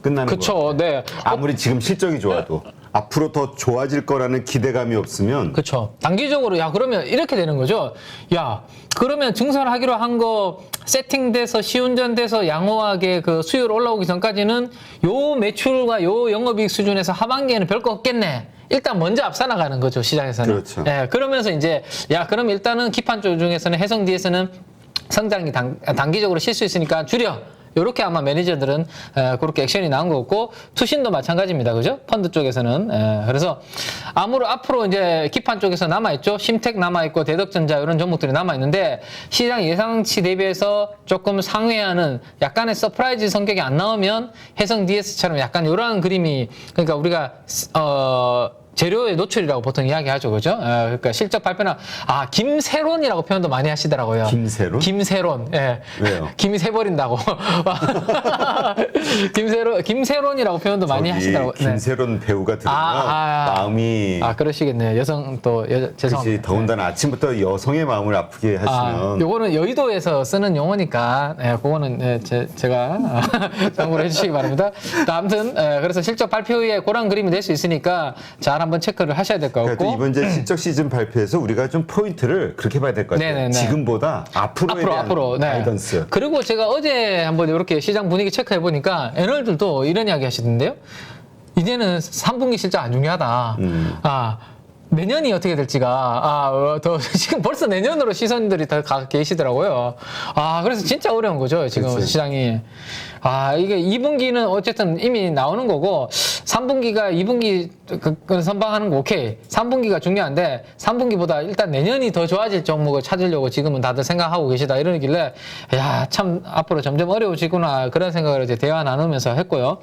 끝나는 거예요. 그렇죠. 네. 아무리 지금 실적이 좋아도 앞으로 더 좋아질 거라는 기대감이 없으면 그렇죠. 단기적으로 야 그러면 이렇게 되는 거죠. 야 그러면 증설하기로 한 거 세팅돼서 시운전돼서 양호하게 그 수율 올라오기 전까지는 요 매출과 요 영업이익 수준에서 하반기에는 별거 없겠네. 일단 먼저 앞서 나가는 거죠 시장에서는. 그렇죠. 예, 그러면서 이제 야 그럼 일단은 기판주 중에서는 해성 뒤에서는 성장이 단기적으로 쉴 수 있으니까 줄여. 이렇게 아마 매니저들은 그렇게 액션이 나온 것 같고 투신도 마찬가지입니다. 그죠? 펀드 쪽에서는. 그래서 앞으로 이제 기판 쪽에서 남아있죠. 심텍 남아있고 대덕전자 이런 종목들이 남아있는데 시장 예상치 대비해서 조금 상회하는 약간의 서프라이즈 성격이 안 나오면 해성 DS처럼 약간 이러한 그림이 그러니까 우리가 재료의 노출이라고 보통 이야기하죠, 그죠? 그러니까 실적 발표나 김세론이라고 표현도 많이 하시더라고요. 김세론? 김세론, 예. 왜요? 김이 새버린다고. 김세론이라고 표현도 많이 하시더라고요. 김세론 배우가 들으면 마음이 그러시겠네요. 여성 또 죄송합니다. 그렇지, 더군다나 아침부터 여성의 마음을 아프게 하시면. 요거는 여의도에서 쓰는 용어니까, 그거는 제가 참고를 해주시기 바랍니다. 아무튼 그래서 실적 발표 후에 그런 그림이 될 수 있으니까 잘 한번 체크를 하셔야 될 것 같고. 이번 이제 실적 시즌 발표에서 우리가 좀 포인트를 그렇게 봐야 될 것 같아요. 네네네. 지금보다 앞으로에 대한 가이던스. 그리고 제가 어제 한번 이렇게 시장 분위기 체크해 보니까 애널들도 이런 이야기 하시던데요. 이제는 3분기 실적 안 중요하다. 내년이 어떻게 될지가 지금 벌써 내년으로 시선들이 다 가 계시더라고요. 그래서 진짜 어려운 거죠 지금 그렇지. 시장이. 이게 2분기는 어쨌든 이미 나오는 거고 3분기가 2분기 선방하는 거 오케이. 3분기가 중요한데 3분기보다 일단 내년이 더 좋아질 종목을 찾으려고 지금은 다들 생각하고 계시다 이러길래 참 앞으로 점점 어려워지구나 그런 생각을 이제 대화 나누면서 했고요.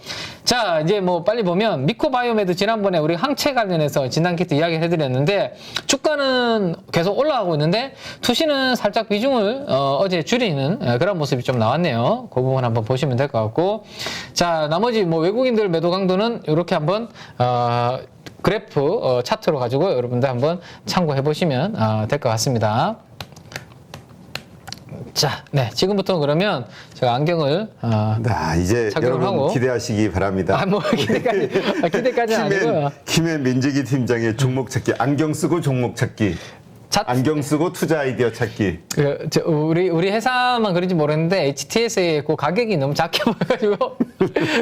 자 이제 뭐 빨리 보면 미코바이오메드 지난번에 우리 항체 관련해서 진단키트 이야기 해드렸는데 주가는 계속 올라가고 있는데 투시는 살짝 비중을 어제 줄이는 그런 모습이 좀 나왔네요. 그 부분 한번 보시면 될 것 같고 자 나머지 뭐 외국인들 매도 강도는 이렇게 한번 그래프 차트로 가지고 여러분들 한번 참고해 보시면 될 것 같습니다. 자, 네 지금부터 그러면 제가 안경을 이제 여러분 하고. 기대하시기 바랍니다. 뭐 기대까지는 아니고요. 김해 민지기 팀장의 종목 찾기, 안경 쓰고 종목 찾기. 안경 쓰고 투자 아이디어 찾기. 우리 회사만 그런지 모르겠는데 HTS의 그 가격이 너무 작게 보여가지고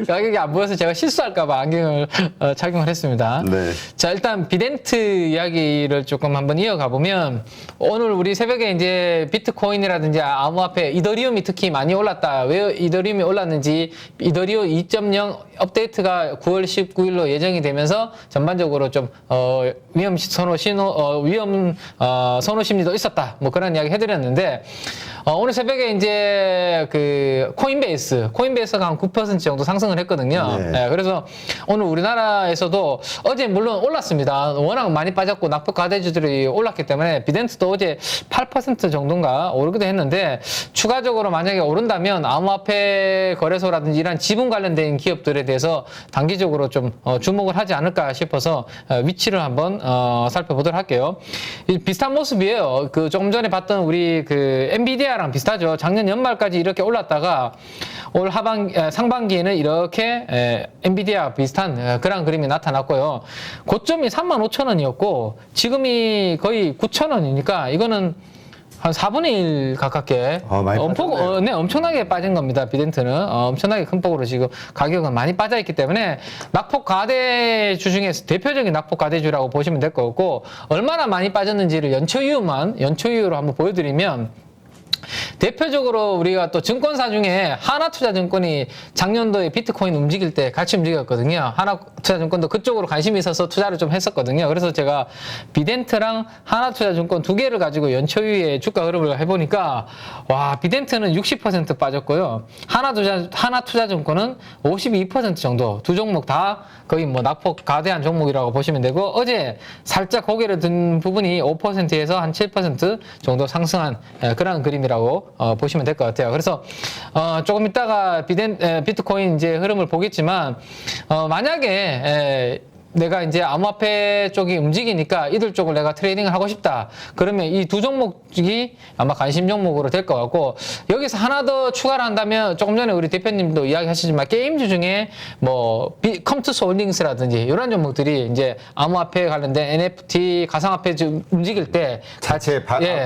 가격이 안 보여서 제가 실수할까봐 안경을 착용을 했습니다. 네. 자 일단 비덴트 이야기를 조금 한번 이어가 보면 오늘 우리 새벽에 이제 비트코인이라든지 암호화폐 이더리움이 특히 많이 올랐다. 왜 이더리움이 올랐는지 이더리움 2.0 업데이트가 9월 19일로 예정이 되면서 전반적으로 좀 위험 선호 심리도 있었다. 뭐 그런 이야기 해드렸는데 오늘 새벽에 이제 그 코인베이스가 한 9% 정도 상승을 했거든요. 네. 그래서 오늘 우리나라에서도 어제 물론 올랐습니다. 워낙 많이 빠졌고 낙폭 가대주들이 올랐기 때문에 비덴트도 어제 8% 정도인가 오르기도 했는데 추가적으로 만약에 오른다면 암호화폐 거래소라든지 이런 지분 관련된 기업들에 대해서 단기적으로 좀 주목을 하지 않을까 싶어서 위치를 한번 살펴보도록 할게요. 비슷한 모습이에요. 그 조금 전에 봤던 우리 그 엔비디아랑 비슷하죠. 작년 연말까지 이렇게 올랐다가 올 상반기에는 이렇게 엔비디아 비슷한 그런 그림이 나타났고요. 고점이 35,000원이었고 지금이 거의 9,000원이니까 이거는 한 4분의 1 가깝게 많이 빠졌네요. 엄청나게 빠진 겁니다. 비덴트는 엄청나게 큰 폭으로 지금 가격은 많이 빠져 있기 때문에 낙폭 가대주 중에서 대표적인 낙폭 가대주라고 보시면 될 것 같고 얼마나 많이 빠졌는지를 연초이유로 한번 보여드리면 대표적으로 우리가 또 증권사 중에 하나투자증권이 작년도에 비트코인 움직일 때 같이 움직였거든요. 하나투자증권도 그쪽으로 관심이 있어서 투자를 좀 했었거든요. 그래서 제가 비덴트랑 하나투자증권 두 개를 가지고 연초유의 주가 흐름을 해보니까 와 비덴트는 60% 빠졌고요. 하나투자증권은 52% 정도 두 종목 다 거의 뭐 낙폭 가대한 종목이라고 보시면 되고 어제 살짝 고개를 든 부분이 5%에서 한 7% 정도 상승한 그런 그림이라고 보시면 될 것 같아요. 그래서 조금 이따가 비트코인 이제 흐름을 보겠지만 만약에 내가 이제 암호화폐 쪽이 움직이니까 이들 쪽을 내가 트레이딩을 하고 싶다. 그러면 이 두 종목이 아마 관심 종목으로 될 것 같고 여기서 하나 더 추가를 한다면 조금 전에 우리 대표님도 이야기하시지만 게임주 중에 뭐 컴투스 홀딩스라든지 이런 종목들이 이제 암호화폐 관련된 NFT 가상화폐 움직일 때 자체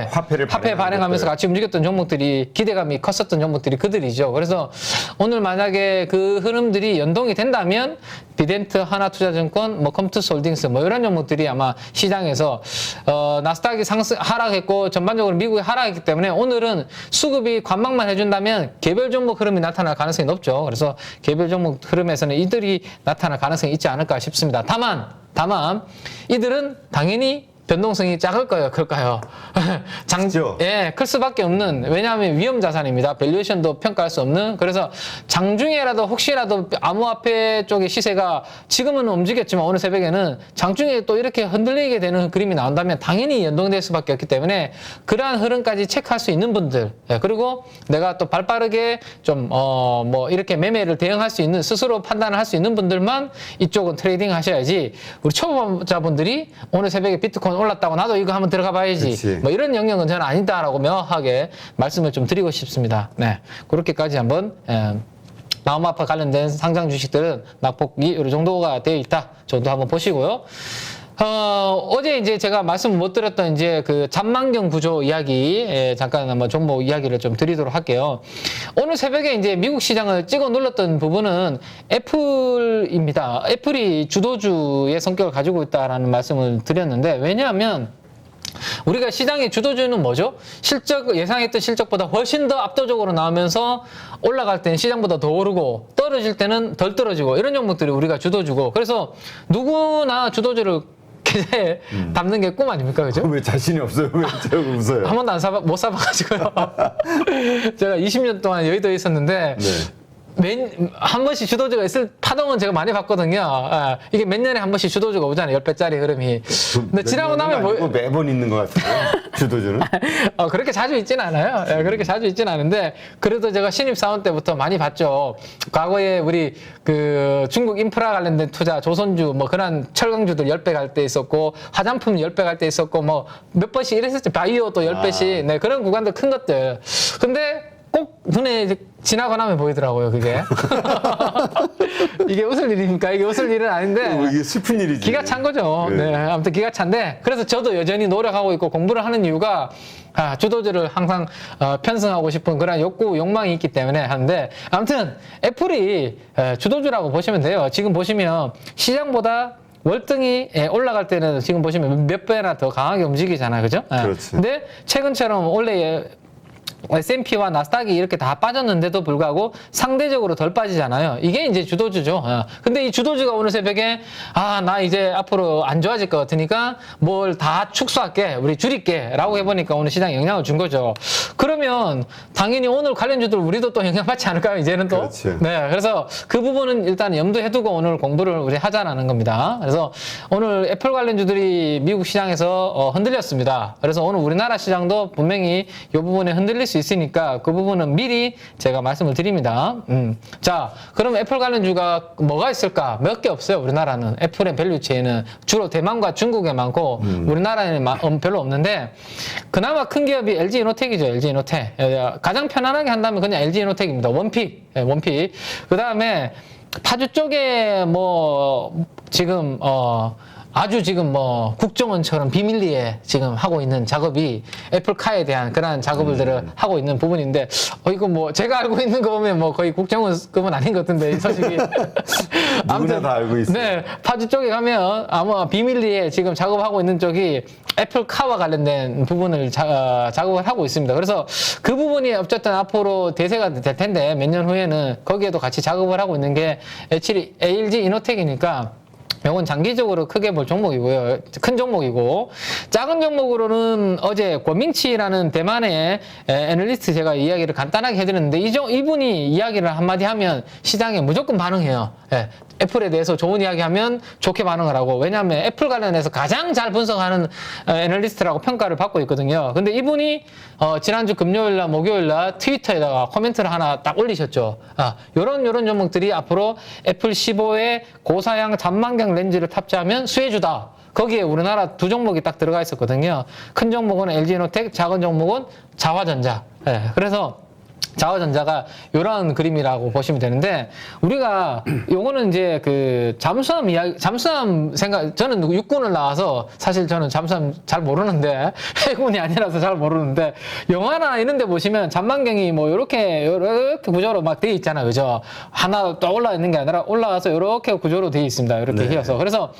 화폐를 발행하면서 같이 움직였던 종목들이 기대감이 컸었던 종목들이 그들이죠. 그래서 오늘 만약에 그 흐름들이 연동이 된다면 비덴트 하나투자증권 뭐 컴투스 홀딩스 뭐 이런 종목들이 아마 시장에서 나스닥이 하락했고 전반적으로 미국이 하락했기 때문에 오늘은 수급이 관망만 해준다면 개별 종목 흐름이 나타날 가능성이 높죠. 그래서 개별 종목 흐름에서는 이들이 나타날 가능성이 있지 않을까 싶습니다. 다만 이들은 당연히 변동성이 작을 거예요, 클까요? 작죠? 예, 클 수밖에 없는, 왜냐하면 위험 자산입니다. 밸류에이션도 평가할 수 없는. 그래서 장중에라도 혹시라도 암호화폐 쪽의 시세가 지금은 움직였지만 오늘 새벽에는 장중에 또 이렇게 흔들리게 되는 그림이 나온다면 당연히 연동될 수밖에 없기 때문에 그러한 흐름까지 체크할 수 있는 분들, 예, 그리고 내가 또 발빠르게 좀, 뭐 이렇게 매매를 대응할 수 있는, 스스로 판단을 할 수 있는 분들만 이쪽은 트레이딩 하셔야지, 우리 초보자분들이 오늘 새벽에 비트코인 올랐다고 나도 이거 한번 들어가 봐야지. 그치. 뭐 이런 영역은 저는 아니다라고 명확하게 말씀을 좀 드리고 싶습니다. 네. 그렇게까지 한번, 암호화폐 관련된 상장 주식들은 낙폭이 이 정도가 되어 있다. 정도 한번 보시고요. 어제 이제 제가 말씀 못 드렸던 이제 그 잔망경 구조 이야기, 잠깐 한번 종목 이야기를 좀 드리도록 할게요. 오늘 새벽에 이제 미국 시장을 찍어 눌렀던 부분은 애플입니다. 애플이 주도주의 성격을 가지고 있다라는 말씀을 드렸는데, 왜냐하면 우리가 시장의 주도주는 뭐죠? 예상했던 실적보다 훨씬 더 압도적으로 나오면서 올라갈 때는 시장보다 더 오르고 떨어질 때는 덜 떨어지고 이런 종목들이 우리가 주도주고, 그래서 누구나 주도주를 계좌에 담는 게 꿈 아닙니까? 그죠? 왜 자신이 없어요? 왜 제가 웃어요? 한 번도 못 사봐가지고요. 제가 20년 동안 여의도에 있었는데, 한 번씩 주도주가 있을 파동은 제가 많이 봤거든요. 이게 몇 년에 한 번씩 주도주가 오잖아요. 10배짜리 흐름이. 근데 지나고 나면 뭐 매번 있는 것 같아요. 주도주는? 그렇게 자주 있지는 않아요. 그렇게 자주 있지는 않은데, 그래도 제가 신입사원 때부터 많이 봤죠. 과거에 우리 그 중국 인프라 관련된 투자, 조선주, 뭐 그런 철강주들 10배 갈 때 있었고, 화장품 10배 갈 때 있었고, 뭐 몇 번씩 이랬었죠. 바이오 또 10배씩. 네, 그런 구간들 큰 것들. 근데 꼭 눈에 이제 지나고 나면 보이더라고요, 그게. 이게 웃을 일입니까? 이게 웃을 일은 아닌데. 이게 슬픈 일이지. 기가 찬 거죠. 네. 아무튼 기가 찬데, 그래서 저도 여전히 노력하고 있고 공부를 하는 이유가, 주도주를 항상 편승하고 싶은 그런 욕망이 있기 때문에 하는데, 아무튼 애플이 주도주라고 보시면 돼요. 지금 보시면 시장보다 월등히 올라갈 때는 지금 보시면 몇 배나 더 강하게 움직이잖아요. 그죠? 그렇지. 근데 최근처럼 원래 S&P와 나스닥이 이렇게 다 빠졌는데도 불구하고 상대적으로 덜 빠지잖아요. 이게 이제 주도주죠. 근데 이 주도주가 오늘 새벽에 나 이제 앞으로 안 좋아질 것 같으니까 뭘 다 축소할게, 우리 줄일게 라고 해보니까 오늘 시장에 영향을 준 거죠. 그러면 당연히 오늘 관련주들 우리도 또 영향받지 않을까요? 이제는 또. 그렇지. 네, 그래서 그 부분은 일단 염두에 두고 오늘 공부를 우리 하자라는 겁니다. 그래서 오늘 애플 관련주들이 미국 시장에서 흔들렸습니다. 그래서 오늘 우리나라 시장도 분명히 이 부분에 흔들릴 수 있으니까 그 부분은 미리 제가 말씀을 드립니다. 자, 그럼 애플 관련주가 뭐가 있을까? 몇 개 없어요. 우리나라는. 애플의 밸류체인은 주로 대만과 중국에 많고 우리나라에는 별로 없는데, 그나마 큰 기업이 LG이노텍이죠. LG이노텍. 가장 편안하게 한다면 그냥 LG이노텍입니다. 원픽. 원픽. 그 다음에 파주 쪽에 뭐 지금 아주 지금 뭐 국정원처럼 비밀리에 지금 하고 있는 작업이 애플카에 대한 그런 작업들을 하고 있는 부분인데, 이거 뭐 제가 알고 있는 거 보면 뭐 거의 국정원급은 아닌 것 같은데, 이 소식이. 누구나 다 알고 있어요. 네, 파주 쪽에 가면 아마 비밀리에 지금 작업하고 있는 쪽이 애플카와 관련된 부분을 작업을 하고 있습니다. 그래서 그 부분이 어쨌든 앞으로 대세가 될 텐데, 몇 년 후에는 거기에도 같이 작업을 하고 있는 게 LG 이노텍이니까 이건 장기적으로 크게 볼 종목이고요. 큰 종목이고, 작은 종목으로는 어제 권민치라는 대만의 애널리스트 제가 이야기를 간단하게 해드렸는데, 이분이 이야기를 한마디 하면 시장에 무조건 반응해요. 애플에 대해서 좋은 이야기 하면 좋게 반응을 하고, 왜냐하면 애플 관련해서 가장 잘 분석하는 애널리스트라고 평가를 받고 있거든요. 근데 이분이 지난주 금요일날 목요일날 트위터에다가 코멘트를 하나 딱 올리셨죠. 요런 종목들이 앞으로 애플 15의 고사양 잔망경 렌즈를 탑재하면 수혜주다. 거기에 우리나라 두 종목이 딱 들어가 있었거든요. 큰 종목은 LG이노텍, 작은 종목은 자화전자. 그래서 자화전자가 이런 그림이라고 보시면 되는데, 우리가 요거는 이제 그 잠수함 이야기, 잠수함 생각, 저는 육군을 나와서 사실 저는 잠수함 잘 모르는데, 해군이 아니라서 잘 모르는데, 영화나 이런 데 보시면 잠만경이 뭐 요렇게 구조로 막 돼 있잖아요. 그죠? 하나 또 올라와 있는 게 아니라 올라가서 요렇게 구조로 돼 있습니다. 이렇게 휘어서. 그래서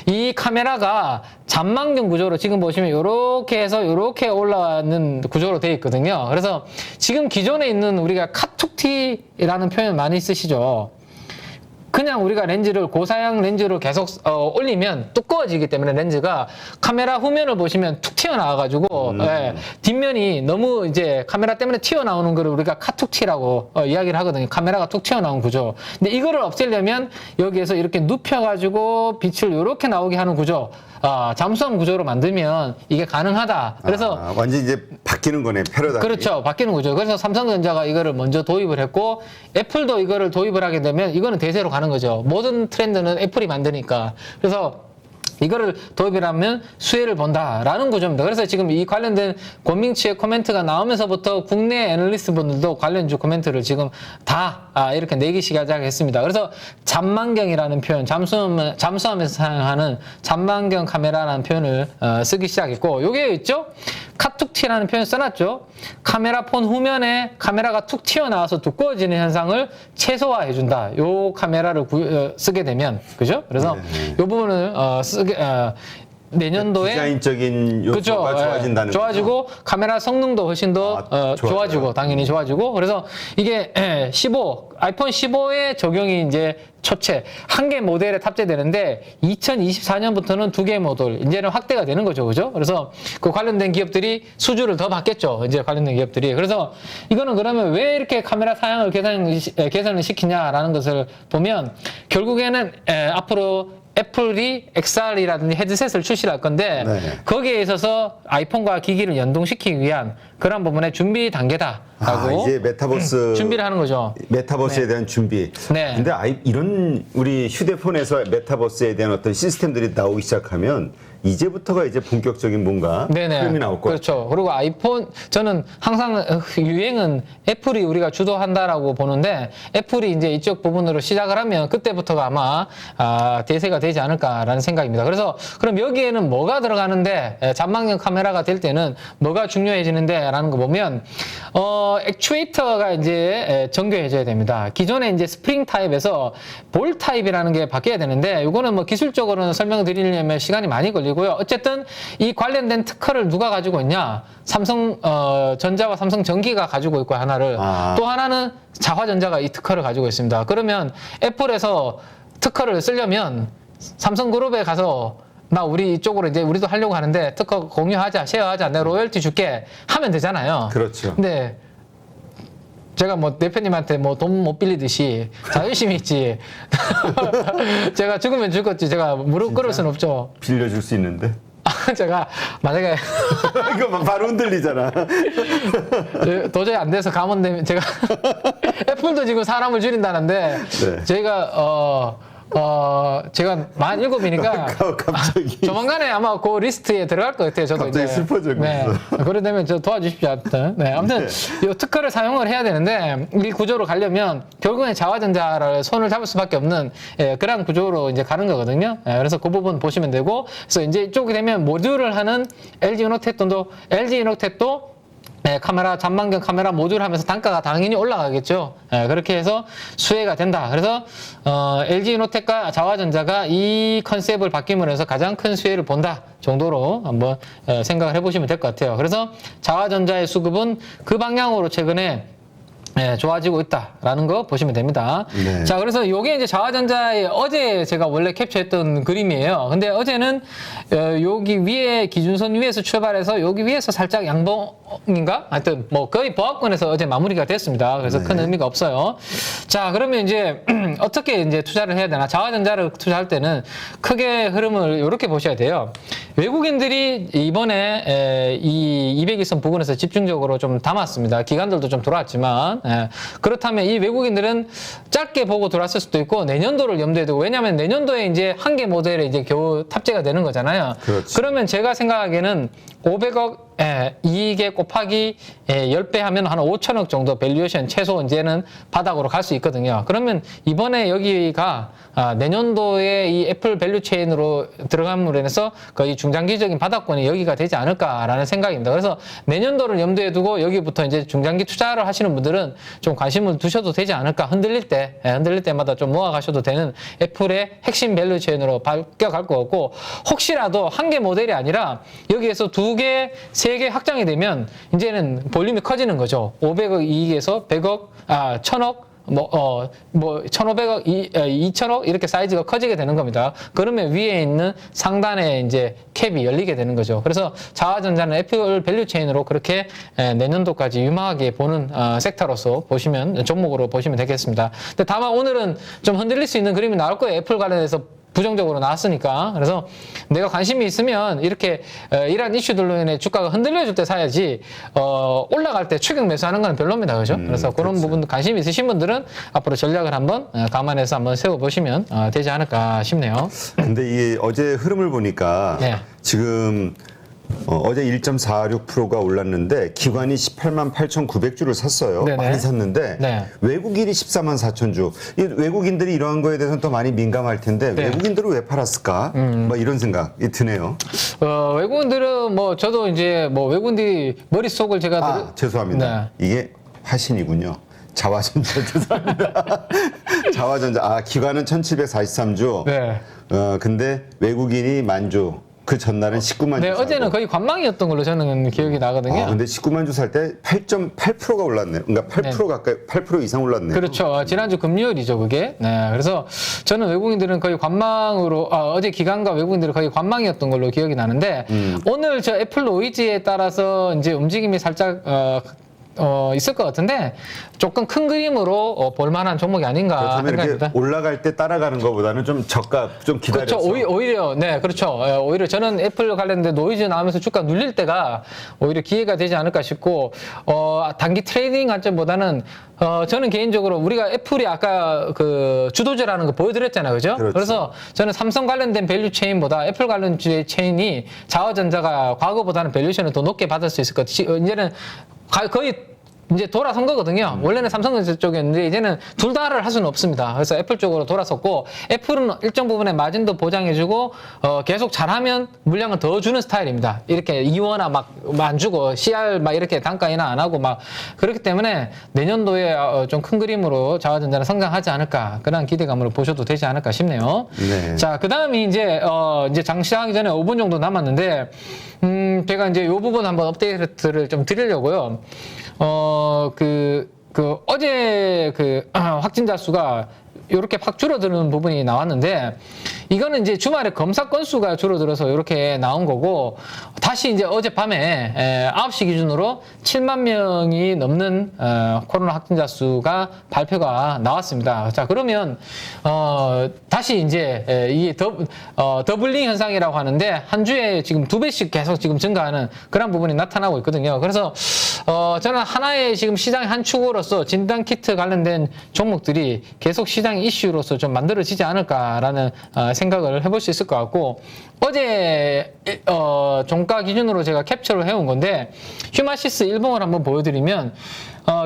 이 카메라가 잠만경 구조로 지금 보시면 요렇게 해서 요렇게 올라가는 구조로 돼 있거든요. 그래서 지금 기존에 있는 우리가 카툭티라는 표현 많이 쓰시죠. 그냥 우리가 렌즈를 고사양 렌즈로 계속 올리면 두꺼워지기 때문에 렌즈가 카메라 후면을 보시면 툭 튀어나와가지고 예, 뒷면이 너무 이제 카메라 때문에 튀어나오는 거를 우리가 카툭티라고 이야기를 하거든요. 카메라가 툭 튀어나온 구조. 근데 이거를 없애려면 여기에서 이렇게 눕혀가지고 빛을 이렇게 나오게 하는 구조. 잠수함 구조로 만들면 이게 가능하다. 그래서 완전 이제 바뀌는 거네, 패러다임이. 그렇죠. 바뀌는 거죠. 그래서 삼성전자가 이거를 먼저 도입을 했고, 애플도 이거를 도입을 하게 되면 이거는 대세로 가는 거죠. 모든 트렌드는 애플이 만드니까. 그래서 이거를 도입을 하면 수혜를 본다라는 구조입니다. 그래서 지금 이 관련된 권민치의 코멘트가 나오면서부터 국내 애널리스트 분들도 관련주 코멘트를 지금 다 이렇게 내기 시작했습니다. 그래서 잠만경이라는 표현, 잠수함에서 사용하는 잠만경 카메라라는 표현을 쓰기 시작했고, 요게 있죠? 카툭티라는 표현 써놨죠? 카메라 폰 후면에 카메라가 툭 튀어나와서 두꺼워지는 현상을 최소화해준다. 요 카메라를 쓰게 되면, 그죠? 그래서 요 부분을 내년도에 디자인적인 요소가 그렇죠. 좋아진다는 좋아지고 거죠? 카메라 성능도 훨씬 더 좋아지고 당연히 좋아지고, 그래서 이게 15 아이폰 15의 적용이 이제 초체 한 개 모델에 탑재되는데 2024년부터는 2개 모델 이제는 확대가 되는 거죠. 그죠? 그래서 그 관련된 기업들이 수주를 더 받겠죠. 이제 관련된 기업들이. 그래서 이거는 그러면 왜 이렇게 카메라 사양을 개선을 시키냐라는 것을 보면, 결국에는 앞으로 애플이 XR이라든지 헤드셋을 출시할 건데 거기에 있어서 아이폰과 기기를 연동시키기 위한 그런 부분의 준비 단계다라고 이제 메타버스 준비를 하는 거죠. 메타버스에 대한 준비. 네. 근데 이런 우리 휴대폰에서 메타버스에 대한 어떤 시스템들이 나오기 시작하면 이제부터가 이제 본격적인 뭔가 흐름이 나올 거예요. 그렇죠. 그리고 아이폰, 저는 항상 유행은 애플이 우리가 주도한다라고 보는데, 애플이 이제 이쪽 부분으로 시작을 하면 그때부터가 아마 대세가 되지 않을까라는 생각입니다. 그래서 그럼 여기에는 뭐가 들어가는데, 잠만경 카메라가 될 때는 뭐가 중요해지는데 라는 거 보면, 액추에이터가 이제 정교해져야 됩니다. 기존에 이제 스프링 타입에서 볼 타입이라는 게 바뀌어야 되는데, 이거는 뭐 기술적으로는 설명을 드리려면 시간이 많이 걸리고요. 어쨌든 이 관련된 특허를 누가 가지고 있냐? 삼성 전자와 삼성 전기가 가지고 있고 하나를, 또 하나는 자화전자가 이 특허를 가지고 있습니다. 그러면 애플에서 특허를 쓰려면 삼성그룹에 가서 우리 이쪽으로 이제 우리도 하려고 하는데 특허 공유하자, 쉐어하자, 내가 로열티 줄게 하면 되잖아요. 그렇죠. 근데 제가 뭐 대표님한테 뭐 돈 못 빌리듯이 자존심이 있지. 제가 죽으면 죽었지. 제가 무릎 꿇을 수는 없죠. 빌려줄 수 있는데. 제가 만약에 이거 바로 흔들리잖아. 도저히 안 돼서 감원되면 제가 애플도 지금 사람을 줄인다는데 저희가 제가 47이니까 갑자기 조만간에 아마 그 리스트에 들어갈 것 같아요. 저도 갑자기 이제. 슬퍼지고 있어. 그래 되면 저 도와주십시오. 아무튼 이 특허를 사용을 해야 되는데, 이 구조로 가려면 결국엔 자화전자를 손을 잡을 수밖에 없는 그런 구조로 이제 가는 거거든요. 그래서 그 부분 보시면 되고, 그래서 이제 이쪽이 되면 모듈을 하는 LG 이노텍도 카메라, 잠만경 카메라 모듈 하면서 단가가 당연히 올라가겠죠. 그렇게 해서 수혜가 된다. 그래서 LG 이노텍과 자화전자가 이 컨셉을 바뀜으로 해서 가장 큰 수혜를 본다 정도로 한번 생각을 해보시면 될 것 같아요. 그래서 자화전자의 수급은 그 방향으로 최근에 좋아지고 있다라는 거 보시면 됩니다. 네. 자, 그래서 요게 이제 자화전자의 어제 제가 원래 캡처했던 그림이에요. 근데 어제는 여기 위에 기준선 위에서 출발해서 여기 위에서 살짝 양봉인가? 하여튼 뭐 거의 보합권에서 어제 마무리가 됐습니다. 그래서 큰 의미가 없어요. 자, 그러면 이제 어떻게 이제 투자를 해야 되나? 자화전자를 투자할 때는 크게 흐름을 이렇게 보셔야 돼요. 외국인들이 이번에 이 200일선 부근에서 집중적으로 좀 담았습니다. 기관들도 좀 들어왔지만, 그렇다면 이 외국인들은 짧게 보고 들어왔을 수도 있고 내년도를 염두에 두고, 왜냐하면 내년도에 이제 한 개 모델에 이제 겨우 탑재가 되는 거잖아요. 그렇지. 그러면 제가 생각하기에는 500억 이익에 곱하기 10배 하면 한 5천억 정도 밸류에이션 최소 이제는 바닥으로 갈 수 있거든요. 그러면 이번에 여기가 내년도에 이 애플 밸류 체인으로 들어감으로 인해서 거의 중장기적인 바닥권이 여기가 되지 않을까라는 생각입니다. 그래서 내년도를 염두에 두고 여기부터 이제 중장기 투자를 하시는 분들은 좀 관심을 두셔도 되지 않을까. 흔들릴 때마다 좀 모아가셔도 되는 애플의 핵심 밸류 체인으로 바뀌어갈 것 같고, 혹시라도 한 개 모델이 아니라 여기에서 2개, 3개 확장이 되면 이제는 볼륨이 커지는 거죠. 500억 이익에서 100억, 1000억, 1,500억, 2,000억 이렇게 사이즈가 커지게 되는 겁니다. 그러면 위에 있는 상단에 이제 캡이 열리게 되는 거죠. 그래서 자화전자는 애플 밸류 체인으로 그렇게 내년도까지 유망하게 보는 섹터로서 보시면, 종목으로 보시면 되겠습니다. 근데 다만 오늘은 좀 흔들릴 수 있는 그림이 나올 거예요. 애플 관련해서 부정적으로 나왔으니까. 그래서 내가 관심이 있으면 이렇게 이러한 이슈들로 인해 주가가 흔들려줄 때 사야지, 올라갈 때 추격 매수하는 건 별로입니다. 그죠? 그래서 그런 그렇죠. 부분 관심 있으신 분들은 앞으로 전략을 한번 감안해서 한번 세워보시면 되지 않을까 싶네요. 근데 이게 어제 흐름을 보니까 네. 지금 어제 1.46%가 올랐는데 기관이 18만 8,900주를 샀어요. 네네. 많이 샀는데 네. 외국인이 14만 4,000주. 외국인들이 이러한 거에 대해서는 더 많이 민감할 텐데 네. 외국인들은 왜 팔았을까? 뭐 이런 생각이 드네요. 외국인들은 뭐 저도 이제 뭐 외국인들이 머릿속을 제가 죄송합니다. 네. 이게 화신이군요. 자화전자 죄송합니다. 자화전자 기관은 1,743주. 네. 근데 외국인이 만주. 그 전날은 19만 주. 네, 사고. 어제는 거의 관망이었던 걸로 저는 기억이 나거든요. 근데 19만 주 살 때 8.8%가 올랐네요. 그러니까 8% 가까이, 8% 이상 올랐네요. 그렇죠. 지난주 금요일이죠, 그게. 네. 그래서 저는 외국인들은 거의 관망으로, 어제 기관과 외국인들은 거의 관망이었던 걸로 기억이 나는데, 오늘 저 애플 노이즈에 따라서 이제 움직임이 살짝, 있을 것 같은데 조금 큰 그림으로 볼만한 종목이 아닌가 생각합니다. 생각합니다. 올라갈 때 따라가는 것보다는 좀 저가 좀 기다려서. 그렇죠. 오히려 네, 그렇죠. 오히려 저는 애플 관련된 노이즈 나오면서 주가 눌릴 때가 오히려 기회가 되지 않을까 싶고, 단기 트레이딩 관점보다는 저는 개인적으로 우리가 애플이 아까 그 주도주라는 거 보여드렸잖아요, 그죠? 그렇죠. 그래서 저는 삼성 관련된 밸류 체인보다 애플 관련 체인이 자화전자가 과거보다는 밸류션을 더 높게 받을 수 있을 것 같아요. 이제는 거의 이제 돌아선 거거든요. 원래는 삼성전자 쪽이었는데 이제는 둘 다를 할 수는 없습니다. 그래서 애플 쪽으로 돌아섰고, 애플은 일정 부분의 마진도 보장해주고 계속 잘하면 물량을 더 주는 스타일입니다. 이렇게 이원화 막 안 주고 CR 막 이렇게 단가 인하 안 하고 막 그렇기 때문에 내년도에 좀 큰 그림으로 자화전자는 성장하지 않을까, 그런 기대감으로 보셔도 되지 않을까 싶네요. 네. 자, 그다음이 이제 장 시작하기 전에 5분 정도 남았는데 제가 이제 이 부분 한번 업데이트를 좀 드리려고요. 어제 확진자 수가 이렇게 확 줄어드는 부분이 나왔는데, 이거는 이제 주말에 검사 건수가 줄어들어서 이렇게 나온 거고, 다시 이제 어젯밤에 9시 기준으로 7만 명이 넘는 코로나 확진자 수가 발표가 나왔습니다. 자, 그러면 다시 이제 이게 더블링 현상이라고 하는데, 한 주에 지금 2배씩 계속 지금 증가하는 그런 부분이 나타나고 있거든요. 그래서 저는 하나의 지금 시장의 한 축으로서 진단 키트 관련된 종목들이 계속 시장 이슈로서 좀 만들어지지 않을까라는 생각을 해볼 수 있을 것 같고, 어제 종가 기준으로 제가 캡처를 해온 건데, 휴마시스 일봉을 한번 보여드리면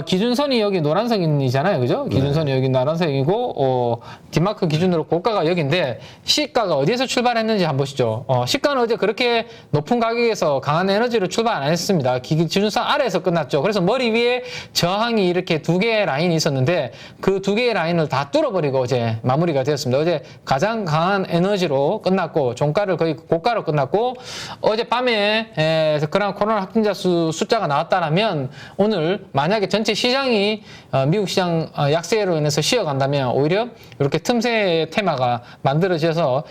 기준선이 여기 노란색이잖아요, 그죠? 기준선이 여기 노란색이고, 뒷마크 기준으로 고가가 여기인데, 시가가 어디에서 출발했는지 한번 보시죠. 시가는 어제 그렇게 높은 가격에서 강한 에너지로 출발 안 했습니다. 기준선 아래에서 끝났죠. 그래서 머리 위에 저항이 이렇게 2개의 라인이 있었는데, 그 2개의 라인을 다 뚫어버리고 어제 마무리가 되었습니다. 어제 가장 강한 에너지로 끝났고, 종가를 거의 고가로 끝났고, 어젯밤에 그런 코로나 확진자 숫자가 나왔다면, 오늘 만약에 전체 시장이 미국 시장 약세로 인해서 쉬어간다면 오히려 이렇게 틈새 테마가 만들어져서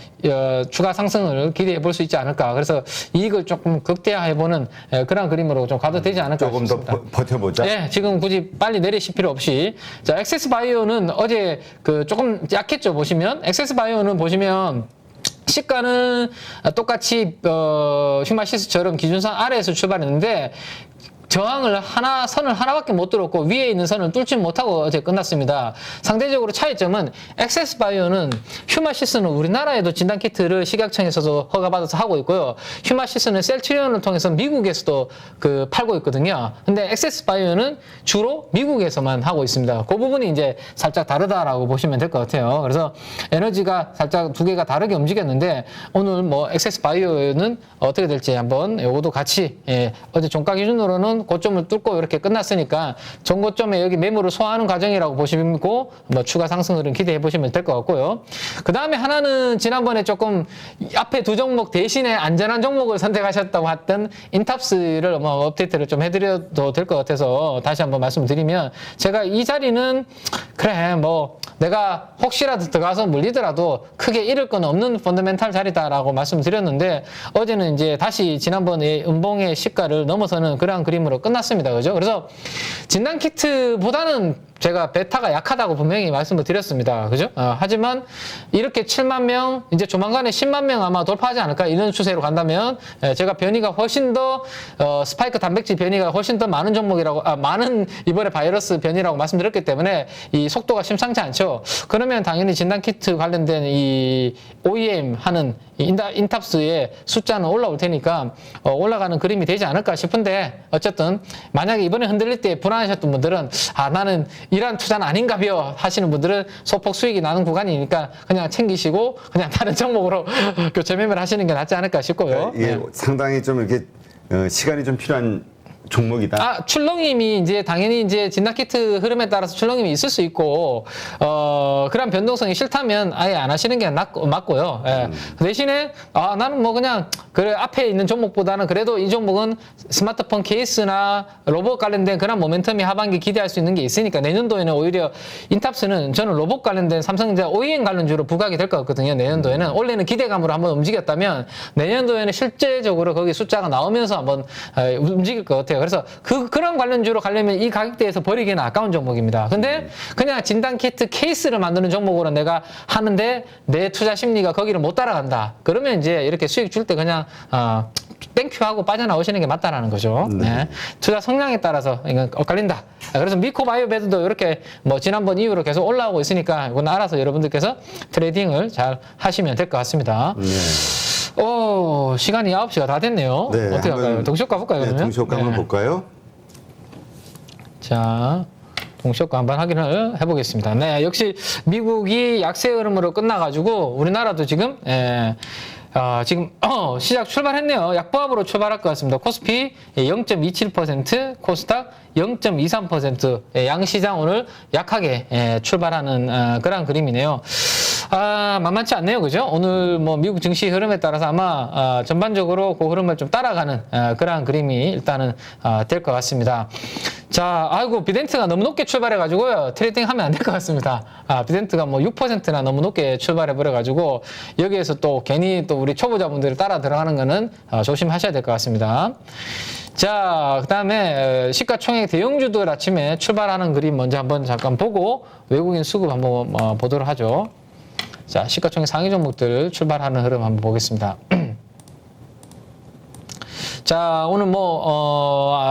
추가 상승을 기대해 볼 수 있지 않을까. 그래서 이익을 조금 극대화해보는 그런 그림으로 좀 가도 되지 않을까 조금 싶습니다. 더 버텨보자. 네, 지금 굳이 빨리 내리실 필요 없이. 자, 엑세스바이오는 어제 조금 약했죠. 보시면 엑세스바이오는 보시면 시가는 똑같이 휴마시스처럼 기준선 아래에서 출발했는데, 저항을 선을 하나밖에 못 뚫었고 위에 있는 선을 뚫지 못하고 어제 끝났습니다. 상대적으로 차이점은 엑세스바이오는 휴마시스는 우리나라에도 진단키트를 식약청에서도 허가받아서 하고 있고요. 휴마시스는 셀트리온을 통해서 미국에서도 팔고 있거든요. 근데 엑세스바이오는 주로 미국에서만 하고 있습니다. 그 부분이 이제 살짝 다르다라고 보시면 될 것 같아요. 그래서 에너지가 살짝 두 개가 다르게 움직였는데 오늘 뭐 엑세스바이오는 어떻게 될지 한번 요것도 같이 어제 종가 기준으로는 고점을 뚫고 이렇게 끝났으니까 전고점에 여기 매물을 소화하는 과정이라고 보시고 뭐 추가 상승을 기대해 보시면 될 것 같고요. 그 다음에 하나는 지난번에 조금 앞에 두 종목 대신에 안전한 종목을 선택하셨다고 했던 인탑스를 뭐 업데이트를 좀 해드려도 될 것 같아서 다시 한번 말씀드리면 제가 이 자리는 그래 뭐 내가 혹시라도 들어가서 물리더라도 크게 잃을 건 없는 펀더멘탈 자리다라고 말씀드렸는데 어제는 이제 다시 지난번에 음봉의 시가를 넘어서는 그러한 그림으로 끝났습니다. 그죠? 그래서 진단키트보다는 제가 베타가 약하다고 분명히 말씀을 드렸습니다. 그죠? 하지만 이렇게 7만 명, 이제 조만간에 10만 명 아마 돌파하지 않을까 이런 추세로 간다면 제가 변이가 훨씬 더 스파이크 단백질 변이가 훨씬 더 많은 종목이라고 많은 이번에 바이러스 변이라고 말씀드렸기 때문에 이 속도가 심상치 않죠. 그러면 당연히 진단키트 관련된 이 OEM 하는 인탑스의 숫자는 올라올 테니까 올라가는 그림이 되지 않을까 싶은데 어쨌든 만약에 이번에 흔들릴 때 불안하셨던 분들은 나는 이러한 투자는 아닌가벼 하시는 분들은 소폭 수익이 나는 구간이니까 그냥 챙기시고 그냥 다른 종목으로 교체 매매를 하시는 게 낫지 않을까 싶고요. 예, 상당히 좀 이렇게 시간이 좀 필요한 종목이다. 출렁임이 이제 당연히 이제 진단키트 흐름에 따라서 출렁임이 있을 수 있고, 그런 변동성이 싫다면 아예 안 하시는 게 맞고요. 예. 그 대신에, 나는 뭐 그냥, 그래, 앞에 있는 종목보다는 그래도 이 종목은 스마트폰 케이스나 로봇 관련된 그런 모멘텀이 하반기 기대할 수 있는 게 있으니까 내년도에는 오히려 인탑스는 저는 로봇 관련된 삼성전자 OEM 관련주로 부각이 될 것 같거든요. 내년도에는. 올해는 기대감으로 한번 움직였다면 내년도에는 실제적으로 거기 숫자가 나오면서 한번 움직일 것 같아요. 그래서 그런 관련주로 가려면 이 가격대에서 버리기는 아까운 종목입니다. 근데 그냥 진단키트 케이스를 만드는 종목으로 내가 하는데 내 투자 심리가 거기를 못 따라간다. 그러면 이제 이렇게 수익 줄 때 그냥 땡큐하고 빠져나오시는 게 맞다라는 거죠. 네. 투자 성향에 따라서 이건 엇갈린다. 그래서 미코바이오베드도 이렇게 뭐 지난번 이후로 계속 올라오고 있으니까 이건 알아서 여러분들께서 트레이딩을 잘 하시면 될 것 같습니다. 네. 시간이 9시가 다 됐네요. 네, 어떻게 할까요? 동시효과 볼까요? 네, 그러면? 동시효과 한번 볼까요? 자, 동시효과 한번 확인을 해보겠습니다. 네, 역시 미국이 약세 흐름으로 끝나가지고 우리나라도 지금 지금 시작 출발했네요. 약보합으로 출발할 것 같습니다. 코스피 0.27%, 코스닥 0.23%, 양시장 오늘 약하게 출발하는 그런 그림이네요. 만만치 않네요. 그죠? 오늘 뭐 미국 증시 흐름에 따라서 아마 전반적으로 그 흐름을 좀 따라가는 그러한 그림이 일단은 될 것 같습니다. 자, 아이고 비덴트가 너무 높게 출발해가지고요. 트레이딩 하면 안 될 것 같습니다. 비덴트가 뭐 6%나 너무 높게 출발해버려가지고 여기에서 또 괜히 또 우리 초보자분들이 따라 들어가는 거는 조심하셔야 될 것 같습니다. 자, 그 다음에 시가총액 대형주들 아침에 출발하는 그림 먼저 한번 잠깐 보고 외국인 수급 한번 보도록 하죠. 자, 시가총액 상위 종목들 출발하는 흐름 한번 보겠습니다. 자, 오늘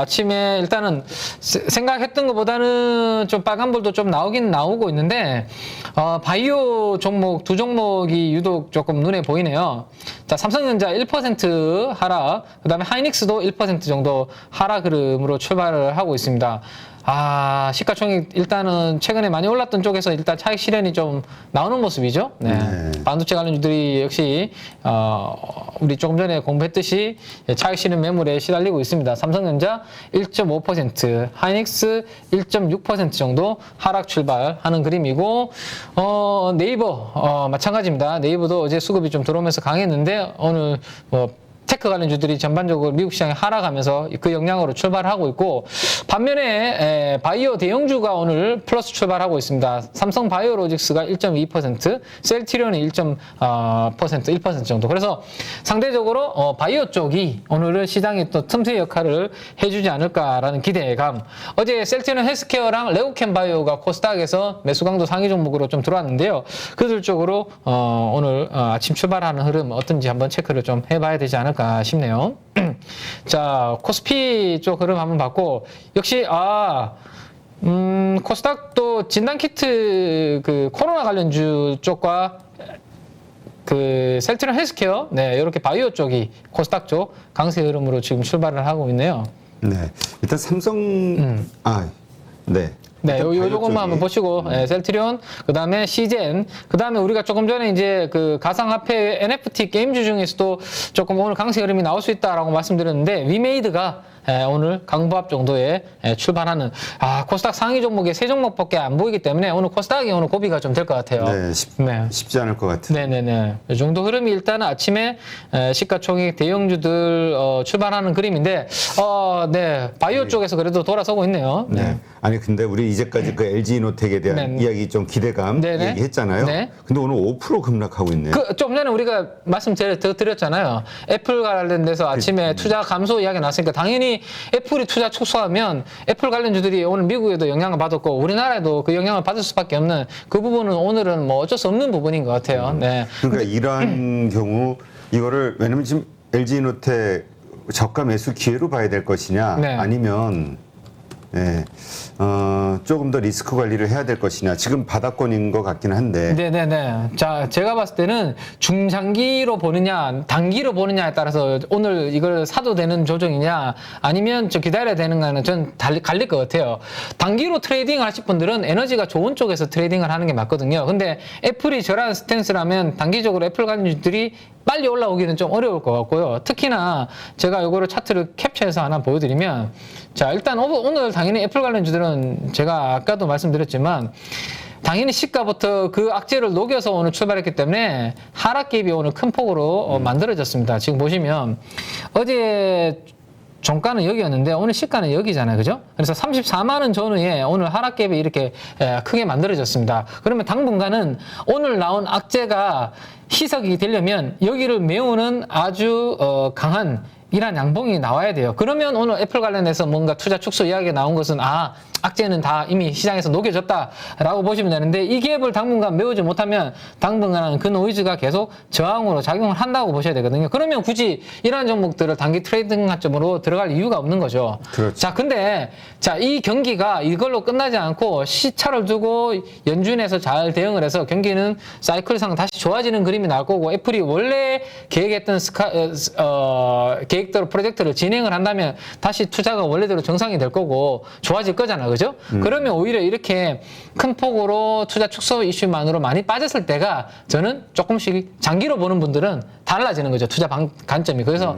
아침에 일단은 생각했던 것보다는 좀 빨간불도 좀 나오긴 나오고 있는데, 바이오 종목, 두 종목이 유독 조금 눈에 보이네요. 자, 삼성전자 1% 하락, 그 다음에 하이닉스도 1% 정도 하락 흐름으로 출발을 하고 있습니다. 시가총액 일단은 최근에 많이 올랐던 쪽에서 일단 차익 실현이 좀 나오는 모습이죠. 네. 반도체 관련주들이 역시 우리 조금 전에 공부했듯이 차익 실현 매물에 시달리고 있습니다. 삼성전자 1.5%, 하이닉스 1.6% 정도 하락 출발하는 그림이고 네이버 마찬가지입니다. 네이버도 어제 수급이 좀 들어오면서 강했는데 오늘 테크 관련주들이 전반적으로 미국 시장에 하락하면서 그 영향으로 출발하고 있고 반면에 바이오 대형주가 오늘 플러스 출발하고 있습니다. 삼성 바이오로직스가 1.2%, 셀트리온이 1% 정도. 그래서 상대적으로 바이오 쪽이 오늘은 시장에 또 틈새 역할을 해주지 않을까라는 기대감. 어제 셀트리온 헬스케어랑 레고캠 바이오가 코스닥에서 매수 강도 상위 종목으로 좀 들어왔는데요. 그들 쪽으로 오늘 아침 출발하는 흐름 어떤지 한번 체크를 좀 해봐야 되지 않을까 않을까 싶네요. 자, 코스피 쪽 흐름 한번 봤고, 역시, 코스닥도 진단키트 그 코로나 관련주 쪽과 그 셀트리온 헬스케어, 네, 이렇게 바이오 쪽이 코스닥 쪽 강세 흐름으로 지금 출발을 하고 있네요. 네, 일단 삼성, 네. 네, 요것만 한번 보시고, 셀트리온, 그 다음에 시젠, 그 다음에 우리가 조금 전에 이제 그 가상화폐 NFT 게임주 중에서도 조금 오늘 강세 흐름이 나올 수 있다라고 말씀드렸는데, 위메이드가 오늘 강보합 정도에 출발하는, 코스닥 상위 종목에 세 종목밖에 안 보이기 때문에 오늘 코스닥이 오늘 고비가 좀 될 것 같아요. 네, 쉽지 않을 것 같아요. 네네네. 이 정도 흐름이 일단은 아침에 시가총액 대형주들 출발하는 그림인데, 네, 바이오 쪽에서 그래도 돌아서고 있네요. 네. 아니 근데 우리 이제까지 그 LG노텍에 대한 이야기 좀 기대감 얘기했잖아요. 네. 근데 오늘 5% 급락하고 있네요. 좀 전에 우리가 말씀드렸잖아요. 애플 관련돼서 아침에 투자 감소 이야기 나왔으니까 당연히 애플이 투자 축소하면 애플 관련주들이 오늘 미국에도 영향을 받았고 우리나라에도 그 영향을 받을 수밖에 없는 그 부분은 오늘은 뭐 어쩔 수 없는 부분인 것 같아요. 네. 그러니까 이러한 경우 이거를 왜냐면 지금 LG노텍 저가 매수 기회로 봐야 될 것이냐 아니면 조금 더 리스크 관리를 해야 될 것이냐. 지금 바닥권인 것 같긴 한데. 네네네. 자, 제가 봤을 때는 중장기로 보느냐, 단기로 보느냐에 따라서 오늘 이걸 사도 되는 조정이냐, 아니면 좀 기다려야 되는가는 전 갈릴 것 같아요. 단기로 트레이딩을 하실 분들은 에너지가 좋은 쪽에서 트레이딩을 하는 게 맞거든요. 근데 애플이 저런 스탠스라면 단기적으로 애플 관련주들이 빨리 올라오기는 좀 어려울 것 같고요. 특히나 제가 이거를 차트를 캡처해서 하나 보여드리면, 자, 일단 오늘 당연히 애플 관련주들은 제가 아까도 말씀드렸지만 당연히 시가부터 그 악재를 녹여서 오늘 출발했기 때문에 하락 갭이 오늘 큰 폭으로 만들어졌습니다. 지금 보시면 어제 종가는 여기였는데 오늘 시가는 여기잖아요. 그죠? 그래서 34만 원 전후에 오늘 하락 갭이 이렇게 크게 만들어졌습니다. 그러면 당분간은 오늘 나온 악재가 희석이 되려면 여기를 메우는 아주 강한 이란 양봉이 나와야 돼요. 그러면 오늘 애플 관련해서 뭔가 투자 축소 이야기가 나온 것은 악재는 다 이미 시장에서 녹여졌다라고 보시면 되는데 이 갭을 당분간 메우지 못하면 당분간은 그 노이즈가 계속 저항으로 작용을 한다고 보셔야 되거든요. 그러면 굳이 이러한 종목들을 단기 트레이딩 관점으로 들어갈 이유가 없는 거죠. 그렇죠. 자, 근데 이 경기가 이걸로 끝나지 않고 시차를 두고 연준에서 잘 대응을 해서 경기는 사이클상 다시 좋아지는 그림이 나올 거고 애플이 원래 계획했던 계획대로 프로젝트를 진행을 한다면 다시 투자가 원래대로 정상이 될 거고 좋아질 거잖아. 그죠? 그러면 오히려 이렇게 큰 폭으로 투자 축소 이슈만으로 많이 빠졌을 때가 저는 조금씩 장기로 보는 분들은 달라지는 거죠. 투자 관점이. 그래서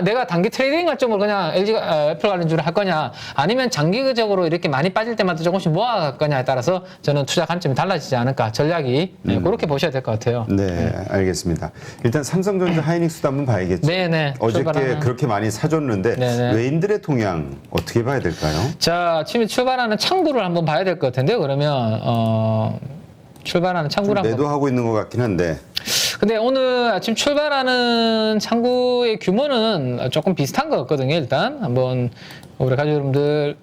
내가 단기 트레이딩 관점으로 그냥 애플 관련주를 할 거냐 아니면 장기적으로 이렇게 많이 빠질 때마다 조금씩 모아갈 거냐에 따라서 저는 투자 관점이 달라지지 않을까. 전략이. 그렇게 보셔야 될 것 같아요. 네, 알겠습니다. 일단 삼성전자 하이닉스도 한번 봐야겠죠. 네네. 어저께 그렇게 많이 사줬는데 외인들의 동향 어떻게 봐야 될까요? 자, 아침에 출발하는 창구를 한번 봐야 될 것 같은데요. 그러면 출발하는 창구를 한번 매도하고 있는 것 같긴 한데. 근데 오늘 아침 출발하는 창구의 규모는 조금 비슷한 것 같거든요. 일단 한번 우리 가족 여러분들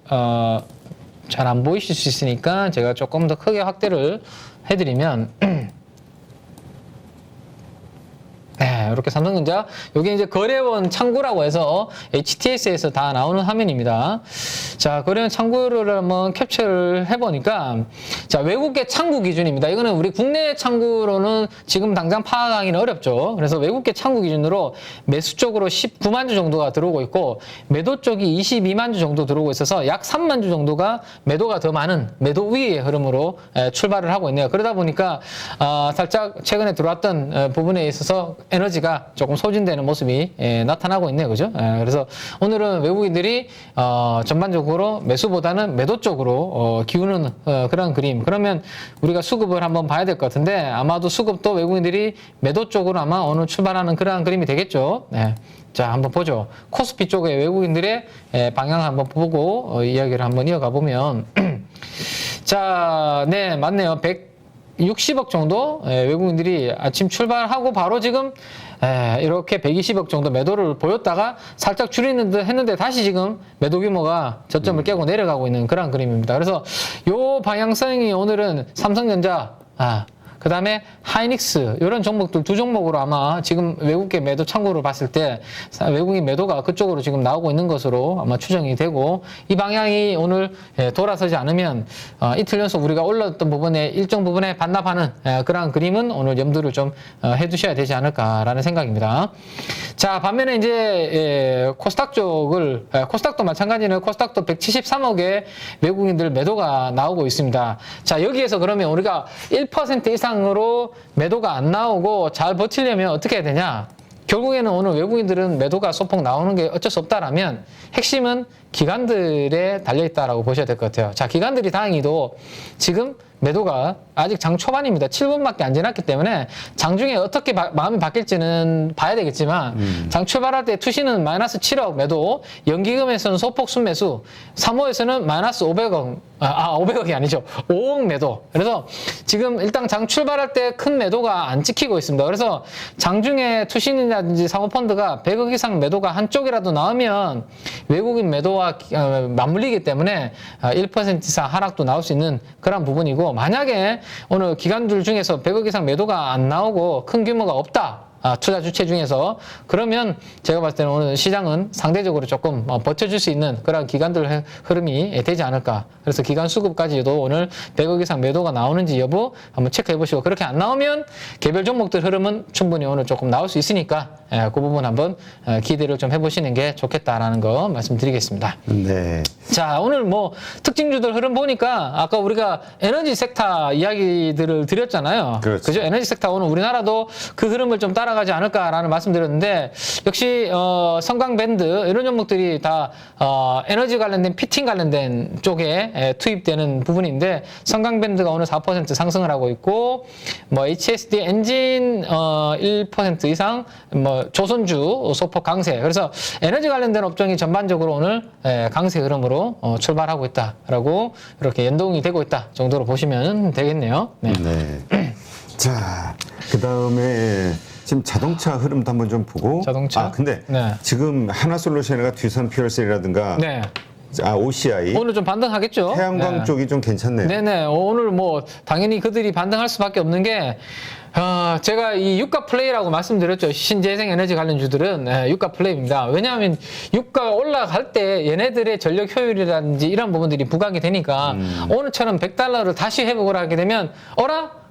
잘 안 보이실 수 있으니까 제가 조금 더 크게 확대를 해드리면 네, 이렇게 삼성전자 여기 이제 거래원 창구라고 해서 HTS에서 다 나오는 화면입니다. 자, 거래원 창구를 한번 캡처를 해보니까 자, 외국계 창구 기준입니다. 이거는 우리 국내 창구로는 지금 당장 파악하기는 어렵죠. 그래서 외국계 창구 기준으로 매수 쪽으로 19만 주 정도가 들어오고 있고 매도 쪽이 22만 주 정도 들어오고 있어서 약 3만 주 정도가 매도가 더 많은 매도 위의 흐름으로 출발을 하고 있네요. 그러다 보니까 살짝 최근에 들어왔던 부분에 있어서 에너지가 조금 소진되는 모습이 나타나고 있네요. 그죠? 그래서 오늘은 외국인들이 전반적으로 매수보다는 매도 쪽으로 기우는 그런 그림. 그러면 우리가 수급을 한번 봐야 될 것 같은데 아마도 수급도 외국인들이 매도 쪽으로 아마 오늘 출발하는 그러한 그림이 되겠죠. 네. 자, 한번 보죠. 코스피 쪽에 외국인들의 방향을 한번 보고 이야기를 한번 이어가 보면 자, 네, 맞네요. 160억 정도 외국인들이 아침 출발하고 바로 지금 이렇게 120억 정도 매도를 보였다가 살짝 줄이는 듯 했는데 다시 지금 매도 규모가 저점을 깨고 내려가고 있는 그런 그림입니다. 그래서 요 방향성이 오늘은 삼성전자 그다음에 하이닉스 이런 종목들 두 종목으로 아마 지금 외국계 매도 창구를 봤을 때 외국인 매도가 그쪽으로 지금 나오고 있는 것으로 아마 추정이 되고 이 방향이 오늘 돌아서지 않으면 이틀 연속 우리가 올랐던 부분에 일정 부분에 반납하는 그러한 그림은 오늘 염두를 좀 해두셔야 되지 않을까라는 생각입니다. 자, 반면에 이제 코스닥 쪽을 코스닥도 마찬가지는 코스닥도 173억의 외국인들 매도가 나오고 있습니다. 자, 여기에서 그러면 우리가 1% 이상으로 매도가 안 나오고 잘 버티려면 어떻게 해야 되냐? 결국에는 오늘 외국인들은 매도가 소폭 나오는 게 어쩔 수 없다라면 핵심은 기관들에 달려있다라고 보셔야 될 것 같아요. 자, 기관들이 다행히도 지금 매도가 아직 장 초반입니다. 7분밖에 안 지났기 때문에 장중에 어떻게 마음이 바뀔지는 봐야 되겠지만 장 출발할 때 투시는 마이너스 7억 매도, 연기금에서는 소폭 순매수, 3호에서는 마이너스 500억, 500억이 아니죠. 5억 매도. 그래서 지금 일단 장 출발할 때 큰 매도가 안 찍히고 있습니다. 그래서 장중에 투신이라든지 사모펀드가 100억 이상 매도가 한쪽이라도 나오면 외국인 매도와 맞물리기 때문에 1% 이상 하락도 나올 수 있는 그런 부분이고, 만약에 오늘 기관들 중에서 100억 이상 매도가 안 나오고 큰 규모가 없다. 투자 주체 중에서 그러면 제가 봤을 때는 오늘 시장은 상대적으로 조금 버텨줄 수 있는 그런 기관들 흐름이 되지 않을까. 그래서 기관 수급까지도 오늘 100억 이상 매도가 나오는지 여부 한번 체크해 보시고, 그렇게 안 나오면 개별 종목들 흐름은 충분히 오늘 조금 나올 수 있으니까 그 부분 한번 기대를 좀 해보시는 게 좋겠다라는 거 말씀드리겠습니다. 네. 자, 오늘 뭐 특징주들 흐름 보니까 아까 우리가 에너지 섹터 이야기들을 드렸잖아요. 그렇죠. 그죠? 에너지 섹터 오늘 우리나라도 그 흐름을 좀 따라가지 않을까라는 말씀드렸는데, 역시 성강밴드 이런 종목들이 다 에너지 관련된 피팅 관련된 쪽에 투입되는 부분인데, 성강밴드가 오늘 4% 상승을 하고 있고, 뭐 HSD 엔진 1% 이상, 뭐 조선주 소폭 강세. 그래서 에너지 관련된 업종이 전반적으로 오늘 강세 흐름으로 출발하고 있다라고 이렇게 연동이 되고 있다 정도로 보시면 되겠네요. 네. 네. 자, 그 다음에 지금 자동차 흐름도 한번 좀 보고. 자동차? 근데 네. 지금 하나솔루션이나 뒤선 퓨얼셀이라든가 네. OCI 오늘 좀 반등하겠죠. 태양광 네. 쪽이 좀 괜찮네요. 네네. 오늘 뭐 당연히 그들이 반등할 수밖에 없는 게, 제가 이 유가 플레이라고 말씀드렸죠. 신재생 에너지 관련주들은 유가 플레이입니다. 왜냐하면 유가가 올라갈 때 얘네들의 전력 효율이라든지 이런 부분들이 부각이 되니까 오늘처럼 $100를 다시 회복을 하게 되면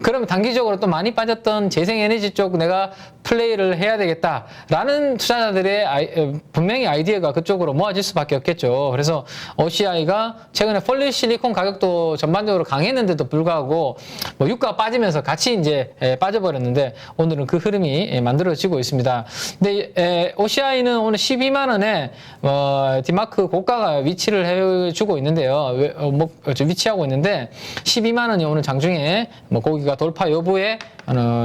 그러면 단기적으로 또 많이 빠졌던 재생에너지 쪽 내가 플레이를 해야 되겠다라는 투자자들의 분명히 아이디어가 그쪽으로 모아질 수밖에 없겠죠. 그래서 OCI가 최근에 폴리실리콘 가격도 전반적으로 강했는데도 불구하고 뭐 유가가 빠지면서 같이 이제 빠져버렸는데 오늘은 그 흐름이 만들어지고 있습니다. 근데 OCI는 오늘 12만 원에 디마크 고가가 위치를 해주고 있는데요. 위치하고 있는데 12만 원이 오늘 장중에 뭐 고기가 돌파 여부에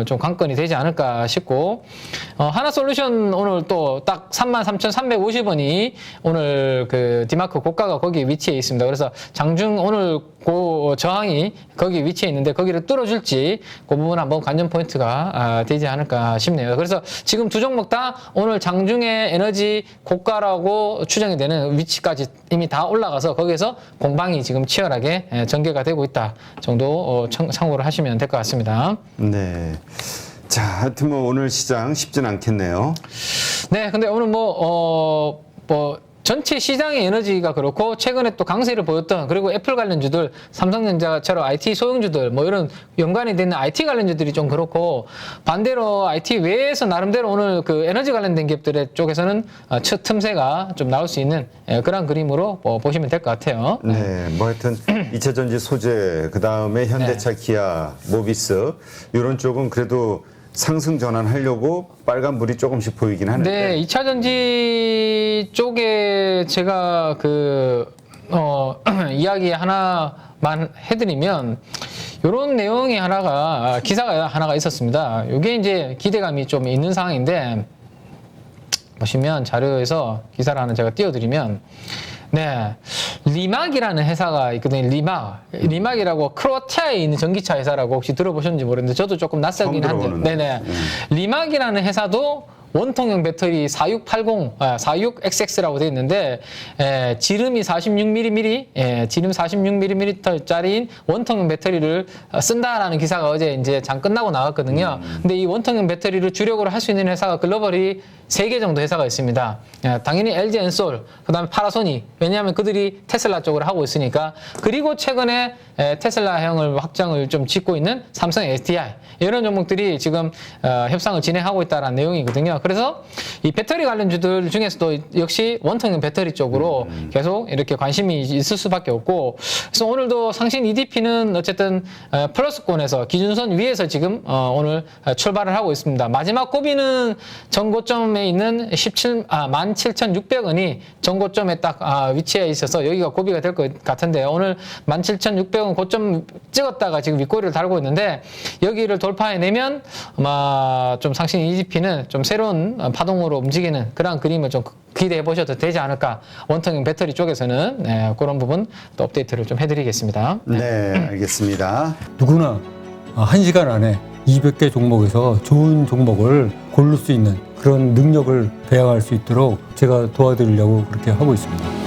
좀 관건이 되지 않을까 싶고, 하나솔루션 오늘 또 딱 33,350원이 오늘 그 디마크 고가가 거기 위치해 있습니다. 그래서 장중 오늘 저항이 거기 위치해 있는데 거기를 뚫어줄지 그 부분 한번 관전 포인트가 되지 않을까 싶네요. 그래서 지금 두 종목 다 오늘 장중에 에너지 고가라고 추정이 되는 위치까지 이미 다 올라가서 거기에서 공방이 지금 치열하게 전개가 되고 있다 정도 참고를 하시면 될 것 같습니다. 네. 자, 하여튼 뭐 오늘 시장 쉽진 않겠네요. 네, 근데 오늘 전체 시장의 에너지가 그렇고 최근에 또 강세를 보였던, 그리고 애플 관련주들, 삼성전자처럼 IT 소형주들 뭐 이런 연관이 되는 IT 관련주들이 좀 그렇고, 반대로 IT 외에서 나름대로 오늘 그 에너지 관련된 기업들의 쪽에서는 틈새가 좀 나올 수 있는 그런 그림으로 보시면 될 것 같아요. 네, 뭐 하여튼 2차 전지 소재, 그 다음에 현대차, 기아, 모비스 이런 쪽은 그래도 상승 전환하려고 빨간불이 조금씩 보이긴 하는데. 네, 2차 전지 쪽에 제가 이야기 하나만 해드리면, 요런 내용이 기사가 하나가 있었습니다. 이게 이제 기대감이 좀 있는 상황인데, 보시면 자료에서 기사를 하나 제가 띄워드리면, 네, 리막이라는 회사가 있거든요. 리막이라고 크로아티아에 있는 전기차 회사라고 혹시 들어보셨는지 모르겠는데 저도 조금 낯설긴 한데, 네네. 리막이라는 회사도 원통형 배터리 4680, 46XX라고 되어 있는데 지름이 46mm, 지름 46mm짜리인 원통형 배터리를 쓴다라는 기사가 어제 이제 장 끝나고 나왔거든요. 근데 이 원통형 배터리를 주력으로 할 수 있는 회사가 글로벌이 3개 정도 회사가 있습니다. 당연히 LG 엔솔, 그다음에 파라소닉. 왜냐하면 그들이 테슬라 쪽으로 하고 있으니까. 그리고 최근에 테슬라형을 확장을 좀 짓고 있는 삼성 SDI. 이런 종목들이 지금 협상을 진행하고 있다는 내용이거든요. 그래서 이 배터리 관련주들 중에서도 역시 원통형 배터리 쪽으로 계속 이렇게 관심이 있을 수밖에 없고, 그래서 오늘도 상신 EDP는 어쨌든 플러스권에서 기준선 위에서 지금 오늘 출발을 하고 있습니다. 마지막 고비는 전고점에 있는 17,600원이 전고점에 딱 위치해 있어서 여기가 고비가 될 것 같은데, 오늘 17,600원 고점 찍었다가 지금 윗꼬리를 달고 있는데, 여기를 돌파해내면 아마 좀 상신 EDP는 좀 새로운 파동으로 움직이는 그런 그림을 좀 기대해 보셔도 되지 않을까. 원통형 배터리 쪽에서는 그런 부분 또 업데이트를 좀 해드리겠습니다. 네, 알겠습니다. 누구나 1시간 안에 200개 종목에서 좋은 종목을 고를 수 있는 그런 능력을 배양할 수 있도록 제가 도와드리려고 그렇게 하고 있습니다.